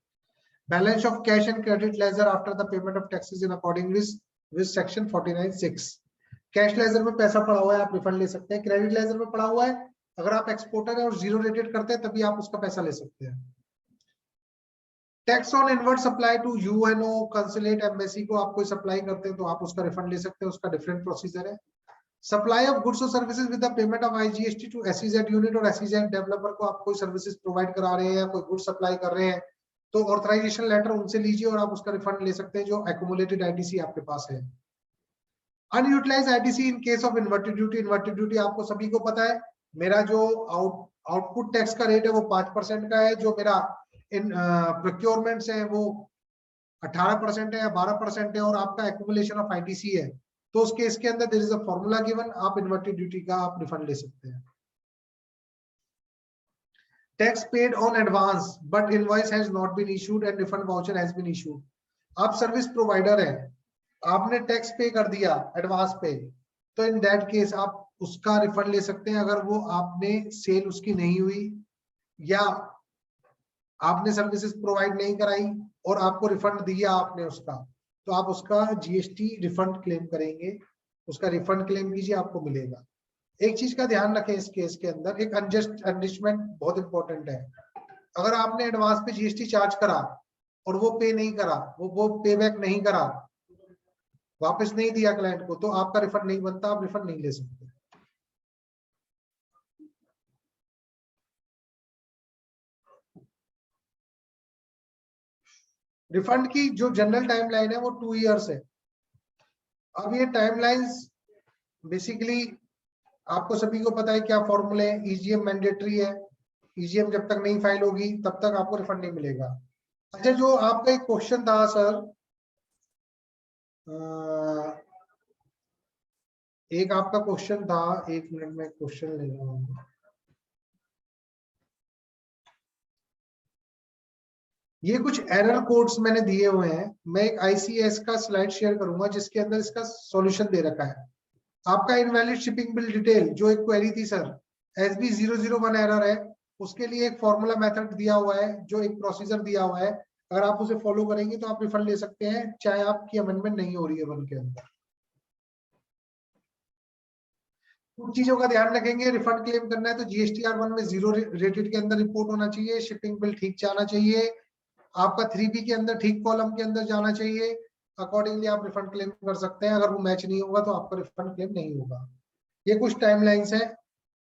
Balance of cash and credit ledger after the payment of taxes in according with section 49(6). Cash ledger में पैसा पड़ा हुआ है, आप रिफंड ले सकते हैं। क्रेडिट लेजर में पड़ा हुआ है, अगर आप एक्सपोर्टर है और जीरो रेटेड करते हैं तभी आप उसका पैसा ले सकते हैं। Tax on inward supply to UNO, consulate, embassy को आप कोई सप्लाई करते हैं तो आप उसका रिफंड ले सकते हैं, उसका डिफरेंट प्रोसीजर है। सप्लाई ऑफ गुड्स और services with the payment of IGST to SEZ unit और SEZ डेवलपर को आप कोई सर्विसेज प्रोवाइड करा रहे हैं या कोई गुड्स सप्लाई कर रहे हैं, तो ऑथराइजेशन लेटर उनसे लीजिए और आप उसका रिफंड ले सकते हैं जो एक्यूमुलेटेड ITC आपके पास है। Unutilised ITC in case of inverted duty. Inverted duty आपको सभी को पता है, मेरा जो आउटपुट टैक्स का रेट है वो 5% का है, जो मेरा इन प्रोक्योरमेंट्स है वो 18% है या 12% है, और आपका एक्यूमुलेशन ऑफ ITC है तो उस केस के अंदर there is a formula given, आप इन्वर्टेड ड्यूटी का आप रिफंड ले सकते हैं। Tax paid on advance but invoice has not been issued and refund voucher has been issued. आप सर्विस प्रोवाइडर है, आपने टैक्स पे कर दिया एडवांस पे, तो इन दैट केस आप उसका रिफंड ले सकते हैं अगर वो आपने सेल उसकी नहीं हुई या आपने सर्विसेज प्रोवाइड नहीं कराई और आपको रिफंड दिया आपने उसका, तो आप उसका जीएसटी रिफंड क्लेम करेंगे, उसका रिफंड क्लेम कीजिए, आपको मिलेगा। एक चीज का ध्यान रखें इस केस के अंदर, एक अनजस्ट एनरिचमेंट बहुत इंपॉर्टेंट है। अगर आपने एडवांस पे जीएसटी चार्ज करा और वो पे नहीं करा, वो पे बैक नहीं करा, वापस नहीं दिया क्लाइंट को, तो आपका रिफंड नहीं बनता, आप रिफंड नहीं ले सकते। रिफंड की जो जनरल टाइमलाइन है वो 2 इयर्स है। अब ये टाइमलाइंस बेसिकली आपको सभी को पता है क्या फॉर्मूले है, ईजीएम मैंडेटरी है, ईजीएम जब तक नहीं फाइल होगी तब तक आपको रिफंड नहीं मिलेगा। अच्छा, जो आपका एक क्वेश्चन था सर, एक आपका क्वेश्चन था, 1 मिनट में क्वेश्चन ले रहा हूँ। ये कुछ एरर कोड्स मैंने दिए हुए हैं, मैं एक आईसीएस का स्लाइड शेयर करूंगा जिसके अंदर इसका सॉल्यूशन दे रखा है। आपका इनवैलिड शिपिंग बिल डिटेल जो एक क्वेरी थी सर, SB001 एरर है, उसके लिए एक फॉर्मूला मेथड दिया हुआ है, जो एक प्रोसीजर दिया हुआ है, अगर आप उसे फॉलो करेंगे तो आप रिफंड ले सकते हैं, चाहे आपकी अमेंडमेंट नहीं हो रही है वन के अंदर। कुछ चीजों का ध्यान रखेंगे, रिफंड क्लेम करना है तो GSTR1 में 0 रेटेड के अंदर रिपोर्ट होना चाहिए, शिपिंग बिल ठीक जाना चाहिए, आपका 3B के अंदर ठीक कॉलम के अंदर जाना चाहिए, अकॉर्डिंगली आप रिफंड क्लेम कर सकते हैं। अगर वो मैच नहीं होगा तो आपका रिफंड क्लेम नहीं होगा। ये कुछ टाइमलाइंस है,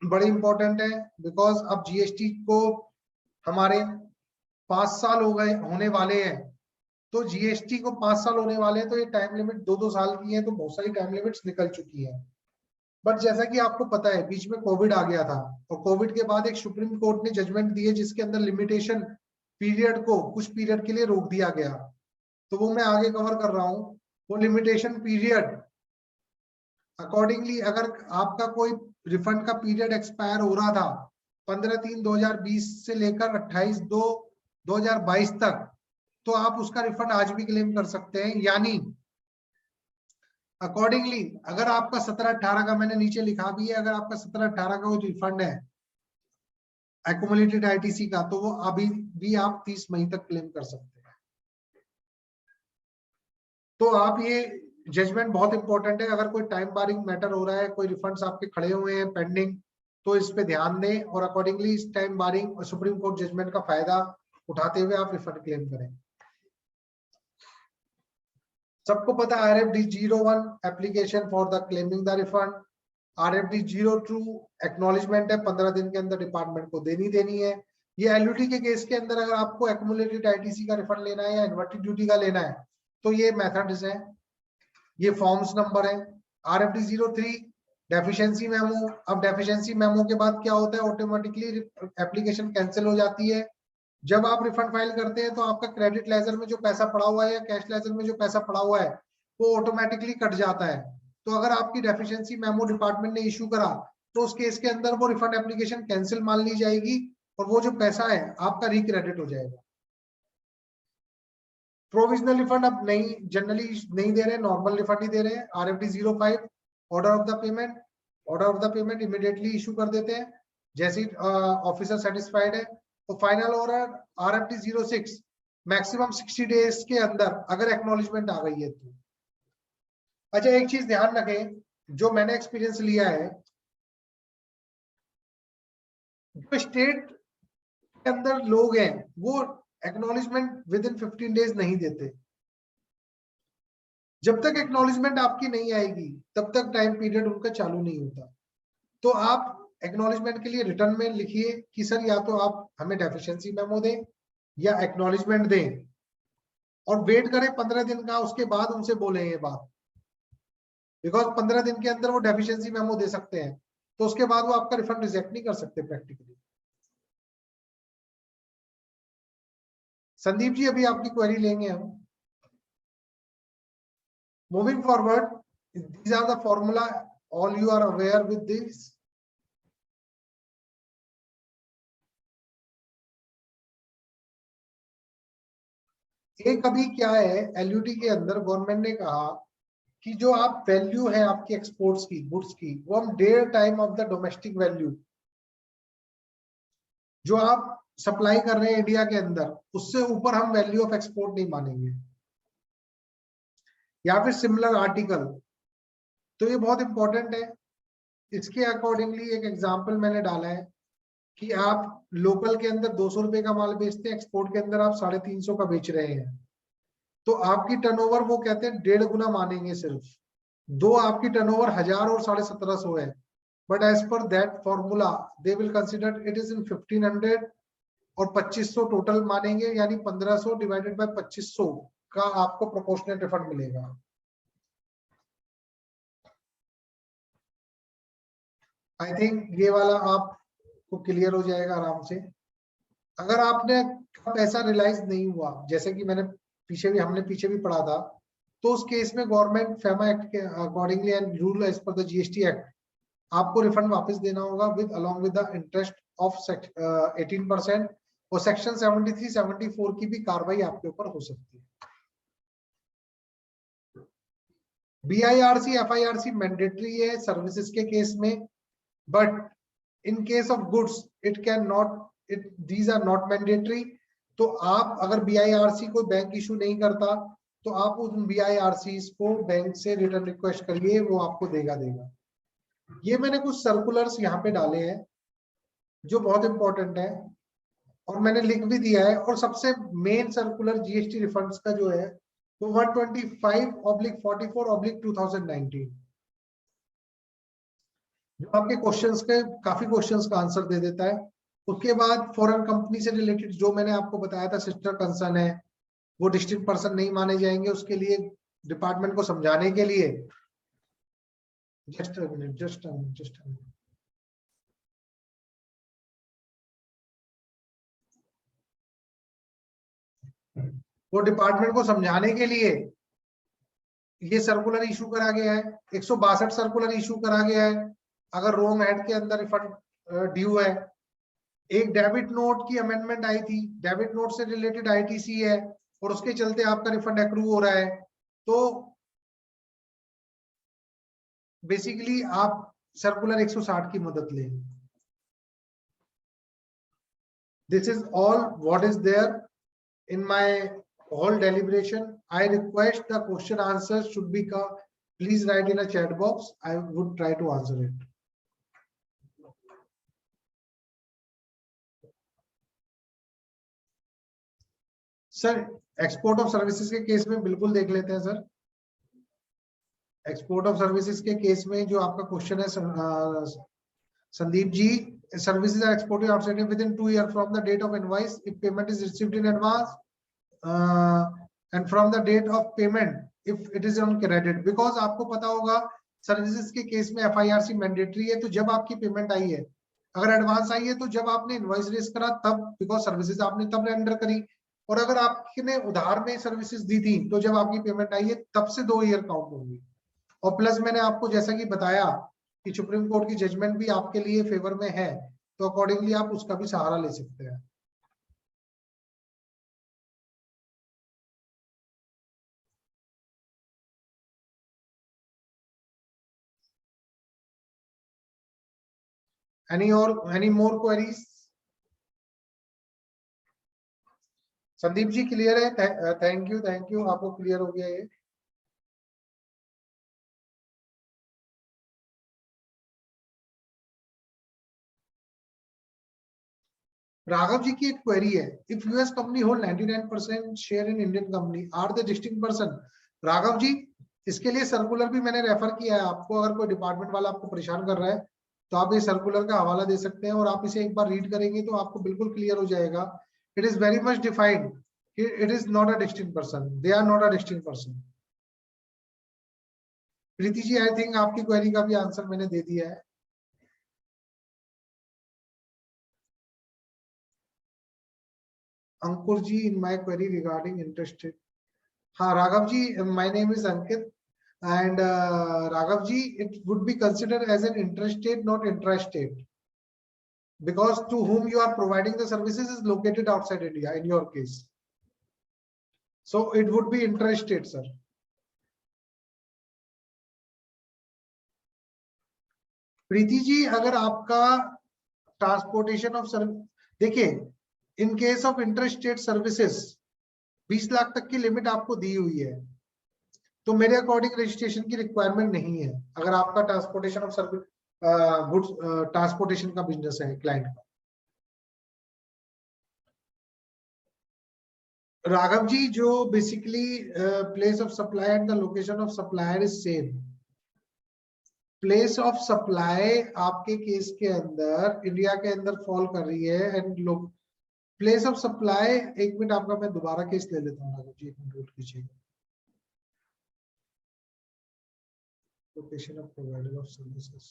बड़ी इंपॉर्टेंट है, बिकॉज अब जीएसटी को हमारे 5 साल हो गए होने वाले हैं, तो जीएसटी को 5 साल होने वाले हैं, तो ये टाइम लिमिट 2-2 साल की है, तो बहुत सारी टाइम लिमिट्स निकल चुकी है। बट जैसा कि आपको पता है बीच में कोविड आ गया था, और कोविड के बाद एक सुप्रीम कोर्ट ने जजमेंट दी है जिसके अंदर लिमिटेशन पीरियड को कुछ पीरियड के लिए रोक दिया गया, तो वो मैं आगे कवर कर रहा हूँ। वो लिमिटेशन पीरियड अकॉर्डिंगली अगर आपका कोई रिफंड का पीरियड एक्सपायर हो रहा था 15/3/2020 से लेकर 28/2/2022 तक, तो आप उसका रिफंड आज भी क्लेम कर सकते हैं। यानी अकॉर्डिंगली अगर आपका 17-18 का, मैंने नीचे लिखा भी है, अगर आपका 17-18 का कोई रिफंड है एक्यूमुलेटेड आईटीसी का, तो वो अभी भी आप 30 मई तक क्लेम कर सकते हैं। तो आप ये जजमेंट बहुत इंपॉर्टेंट है, अगर कोई टाइम बारिंग मैटर हो रहा है, कोई रिफंड्स आपके खड़े हुए हैं पेंडिंग, तो इस पे ध्यान दें और अकॉर्डिंगली इस टाइम बारिंग और सुप्रीम कोर्ट जजमेंट का फायदा उठाते हुए आप रिफंड क्लेम करें। सबको पता है RFD 01 application for the claiming the refund, RFD 02 acknowledgement है, 15 दिन के अंदर डिपार्टमेंट को देनी है। ये LUT के केस के अंदर अगर आपको एक्यूमुलेटेड आईटीसी का रिफंड लेना है या इन्वर्टेड ड्यूटी का लेना है, तो ये मेथड्स हैं, ये फॉर्म्स नंबर है। RFD 03 डेफिशिएंसी मेमो, अब डेफिशिएंसी मेमो के बाद क्या होता है, ऑटोमेटिकली एप्लीकेशन कैंसिल हो जाती है। जब आप रिफंड फाइल करते हैं तो आपका क्रेडिट लेजर में जो पैसा पड़ा हुआ है या कैश लेजर में जो पैसा पड़ा हुआ है वो ऑटोमेटिकली कट जाता है। तो अगर आपकी डेफिशिएंसी मेमो डिपार्टमेंट ने इशू करा तो उस केस के अंदर वो रिफंड एप्लीकेशन कैंसिल मान ली जाएगी और वो जो पैसा है आपका रिक्रेडिट हो जाएगा। प्रोविजनल रिफंड अब नहीं, जनरली नहीं दे रहे, नॉर्मल रिफंड ही दे रहे हैं। RFD 05 order of the payment, order of the payment immediately issue कर देते हैं जैसे ही ऑफिसर सेटिस्फाइड है। तो final order RFD 06 maximum 60 days के अंदर अगर एक्नॉलेजमेंट आ गई है तो। अच्छा, एक चीज ध्यान रखें, जो मैंने एक्सपीरियंस लिया है, जो स्टेट के अंदर लोग हैं वो एक्नॉलेजमेंट विद इन 15 डेज नहीं देते। जब तक एक्नॉलेजमेंट आपकी नहीं आएगी तब तक टाइम पीरियड उनका चालू नहीं होता। तो आप एक्नॉलेजमेंट के लिए रिटर्न में लिखिए कि सर या तो आप हमें डेफिशिएंसी मेमो दें या एक्नॉलेजमेंट दें, और वेट करें 15 दिन का, उसके बाद उनसे बोले ये बात, बिकॉज 15 दिन के अंदर वो डेफिशिएंसी मेमो दे सकते हैं, तो उसके बाद वो आपका रिफंड रिजेक्ट नहीं कर सकते प्रैक्टिकली। संदीप जी अभी आपकी क्वेरी लेंगे हम। Moving forward, These are the formula. All you are aware with this. एक अभी क्या है, एलयूटी के अंदर गवर्नमेंट ने कहा कि जो आप वैल्यू है आपकी एक्सपोर्ट्स की, गुड्स की, वो हम 1.5 time of the domestic value जो आप सप्लाई कर रहे हैं इंडिया के अंदर, उससे ऊपर हम वैल्यू ऑफ एक्सपोर्ट नहीं मानेंगे, या फिर सिमिलर आर्टिकल। तो ये बहुत इंपॉर्टेंट है। इसके अकॉर्डिंगली एक एग्जांपल मैंने डाला है कि आप लोकल के अंदर 200 रुपए का माल बेचते हैं, एक्सपोर्ट के अंदर आप 350 का बेच रहे हैं, तो आपकी टर्नओवर वो कहते हैं 1.5 गुना मानेंगे सिर्फ। दो आपकी टर्नओवर 1000 और 1750 है, but as per that formula they will consider it is in 1500 और 2500 टोटल मानेंगे, यानी 1500 डिवाइडेड बाय 2500 का आपको प्रोपोर्शनल रिफंड मिलेगा। आई थिंक ये वाला आपको क्लियर हो जाएगा आराम से। अगर आपने पैसा रियलाइज नहीं हुआ, जैसे कि हमने पीछे भी पढ़ा था, तो उस केस में गवर्नमेंट फेमा एक्ट के accordingly and rule as per the GST act आपको रिफंड वापस देना होगा with along with the interest of 18%, और सेक्शन 73, 74 की भी कार्रवाई आपके ऊपर हो सकती है। बीआईआरसी, एफआईआरसी मैंडेटरी है सर्विसेज के केस में, but in case of goods it can not, these are not mandatory. तो आप अगर बीआईआरसी कोई बैंक इशू नहीं करता, तो आप उन बीआईआरसी को बैंक से रिटर्न रिक्वेस्ट करिए, वो आपको देगा। ये मैंने कुछ सर्कुलर्स यहाँ पे डाले हैं जो बहुत इंपॉर्टेंट है, और मैंने लिख भी दिया है। और सबसे मेन सर्कुलर जीएसटी रिफंड्स का जो है वो 125/44/2019, जो आपके क्वेश्चंस के काफी क्वेश्चंस का आंसर दे देता है। उसके बाद फॉरेन कंपनी से रिलेटेड जो मैंने आपको बताया था सिस्टर कंसर्न है, वो डिस्ट्रिक्ट पर्सन नहीं माने जाएंगे। उसके लिए डिपार्टमेंट को समझाने के लिए जस्ट अ मिनट वो डिपार्टमेंट को समझाने के लिए ये सर्कुलर इशू करा गया है। 162 सर्कुलर इशू करा गया है अगर रोंग हेड के अंदर रिफंड ड्यू है। एक डेबिट नोट की अमेंडमेंट आई थी, डेबिट नोट से रिलेटेड आईटीसी है और उसके चलते आपका रिफंड एक्रू हो रहा है। तो बेसिकली आप सर्कुलर 160 की मदद लें। This is all what is there in my whole deliberation. I request the question answers should be please write in a chat box. I would try to answer it. Sir export of services के केस में बिल्कुल देख लेते हैं सर। एक्सपोर्ट ऑफ सर्विसेज के केस में जो आपका क्वेश्चन है संदीप जी, services are exported outside within 2 years from the date of invoice if payment is received in advance, and from the date of payment if it is on credit, because आपको पता होगा सर्विसेज के केस में एफआईआरसी मैंडेटरी है। तो जब आपकी पेमेंट आई है, अगर एडवांस आई है तो जब आपने इनवॉइस रेज करा तब, बिकॉज सर्विसेज आपने तब रेंडर करी, और अगर आपने उधार में सर्विसेज दी थी तो जब आपकी पेमेंट आई है तब से 2 ईयर काउंट होंगे। और प्लस मैंने आपको जैसा कि बताया कि सुप्रीम कोर्ट की जजमेंट भी आपके लिए फेवर में है, तो अकॉर्डिंगली आप उसका भी सहारा ले सकते हैं। any more queries? Sandeep ji clear है? थैंक यू आपको क्लियर हो गया ये। राघव जी की एक क्वेरी है, if US company hold 99% share in Indian company are the distinct person? Raghav ji इसके लिए सर्कुलर भी मैंने रेफर किया है आपको। अगर कोई डिपार्टमेंट वाला आपको परेशान कर रहा है तो आप ये सर्कुलर का हवाला दे सकते हैं, और आप इसे एक बार रीड करेंगे तो आपको बिल्कुल क्लियर हो जाएगा। It is very much defined, it is not a distinct person, they are not a distinct person. Preeti ji I think आपकी क्वेरी का भी आंसर मैंने दे दिया है। Ankur ji in my query regarding interest. हाँ Raghav ji, my name is Ankit. And Raghav ji, it would be considered as an interstate, not intrastate, because to whom you are providing the services is located outside India in your case. So it would be intrastate, sir. Preeti ji, अगर आपका ट्रांसपोर्टेशन ऑफ सर्विस, देखिए इन case of interstate services 20 lakh तक की लिमिट आपको दी हुई है, तो मेरे अकॉर्डिंग रजिस्ट्रेशन की रिक्वायरमेंट नहीं है अगर आपका transportation of service goods transportation का बिजनेस है क्लाइंट का। राघव जी, जो basically place of supply and the location of supplier is same. Place of supply आपके केस के अंदर इंडिया के अंदर फॉल कर रही है एंड लोग प्लेस ऑफ सप्लाई, एक मिनट आपका मैं दोबारा केस ले लेता हूँ राघव जी, एक मिनट होल्ड कीजिए। Location of provider of services,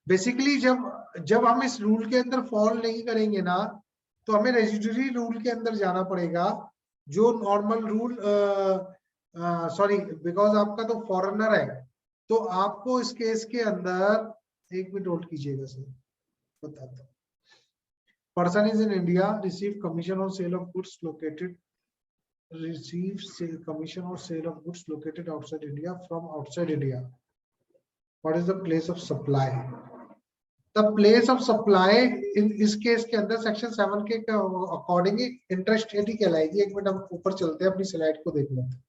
basically जब हम इस रूल के अंदर फॉल नहीं करेंगे ना, तो हमें रेजिडुअरी रूल के अंदर जाना पड़ेगा, जो नॉर्मल रूल सॉरी, बिकॉज आपका तो फॉरेनर है, तो आपको इस केस के अंदर, एक मिनट होल्ड कीजिएगा सर, बताता हूँ। Person is in India, receive commission on sale of goods located, receive commission or sale of goods located outside India from outside India. What is the place of supply? The place of supply in इस केस के अंदर सेक्शन 7 के अकॉर्डिंग इंटरस्टेट ही कहलाएगी। एक मिनट हम ऊपर चलते हैं, अपनी स्लाइड को देख लेते हैं।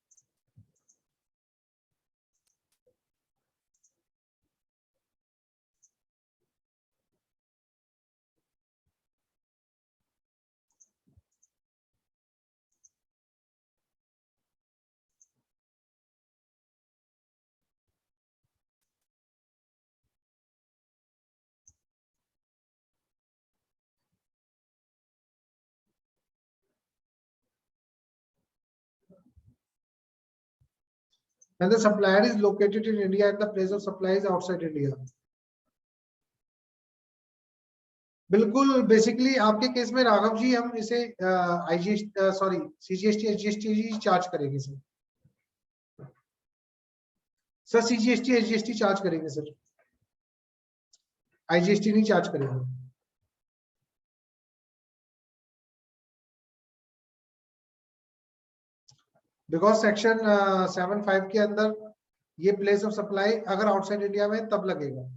And the supplier is located in India and the place of supply is outside India. बिल्कुल, बेसिकली आपके केस में राघव जी हम इसे IGST sorry CGST HGST charge करेंगे sir. Sir CGST HGST charge करेंगे सर, आईजीएसटी नहीं चार्ज करेंगे। बिकॉज सेक्शन 7(5) के अंदर ये प्लेस ऑफ सप्लाई अगर आउटसाइड इंडिया में तब लगेगा।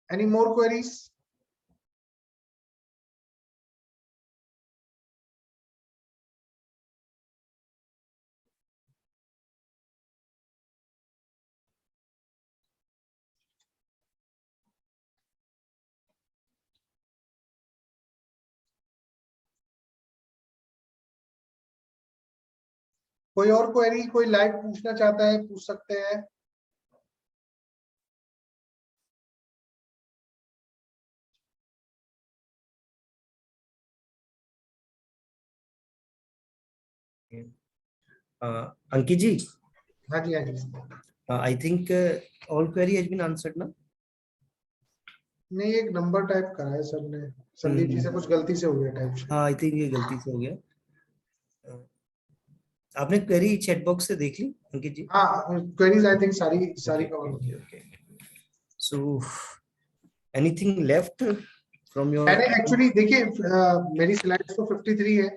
Any more queries? कोई और क्वेरी, कोई लाइव पूछना चाहता है पूछ सकते हैं। अंकित जी, हाँ जी, हाँ जी। I think all query has been answered ना? नहीं, एक नंबर टाइप करा है सर ने, संदीप जी से कुछ गलती से हो गया टाइप। हाँ, आई थिंक ये गलती से हो गया। आपने क्वेरी चैट बॉक्स से देख ली अंकित जी? हाँ, क्वेरीज आई थिंक सारी कवर हो गई। So anything left from your? मैंने एक्चुअली देखिए मेरी स्लाइड्स तो 53 है,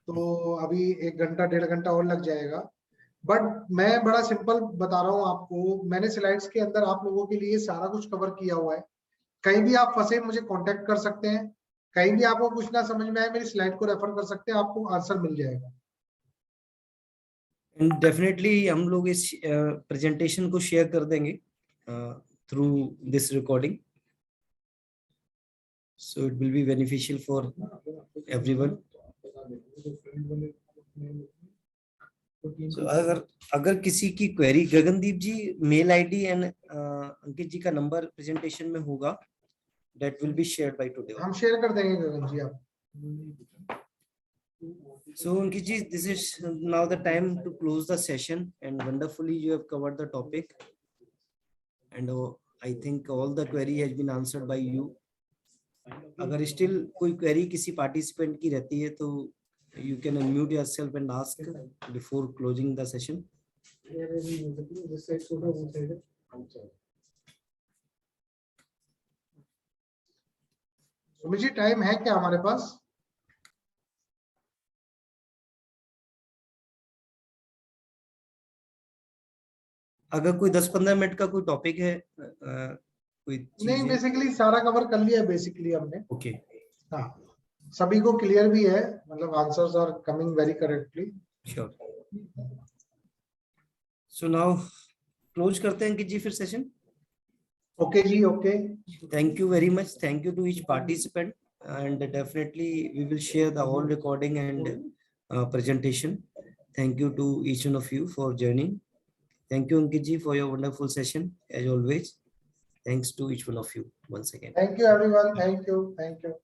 तो अभी 1 घंटा 1.5 घंटा और लग जाएगा, बट मैं बड़ा सिंपल बता रहा हूँ आपको। मैंने स्लाइड्स के अंदर आप लोगों के लिए सारा कुछ कवर किया हुआ है। कहीं भी आप फंसे मुझे कांटेक्ट कर सकते हैं, कहीं भी आपको कुछ ना समझ में आए मेरी स्लाइड को रेफर कर सकते हैं, आपको आंसर मिल जाएगा। डेफिनेटली हम लोग इस प्रेजेंटेशन को शेयर कर देंगे through this recording, so it will be beneficial for everyone. So अगर किसी की query, Gagandeep ji mail ID and Ankit ji का नंबर प्रेजेंटेशन में होगा, that will be shared by today. हम शेयर कर देंगे गगन जी आप। So Ankit ji, this is now the time to close the session, and wonderfully you have covered the topic, and I think all the query has been answered by you. अगर स्टिल कोई क्वेरी किसी पार्टिसिपेंट की रहती है तो you can unmute yourself and ask before closing the session. Sumit ji time है क्या हमारे पास? अगर कोई 10-15 मिनट का कोई टॉपिक है कोई नहीं, बेसिकली सारा कवर कर लिया बेसिकली हमने। ओके हाँ, सभी को क्लियर भी है, मतलब answers are coming very correctly. Sure. So now close करते हैं कि जी फिर सेशन। ओके जी, okay. Thank you very much. Thank you to each participant, and definitely we will share the whole recording and presentation. Thank you to each one of you for joining. Thank you, Ankit ji, for your wonderful session as always. Thanks to each one of you once again. Thank you everyone. Thank you. Thank you.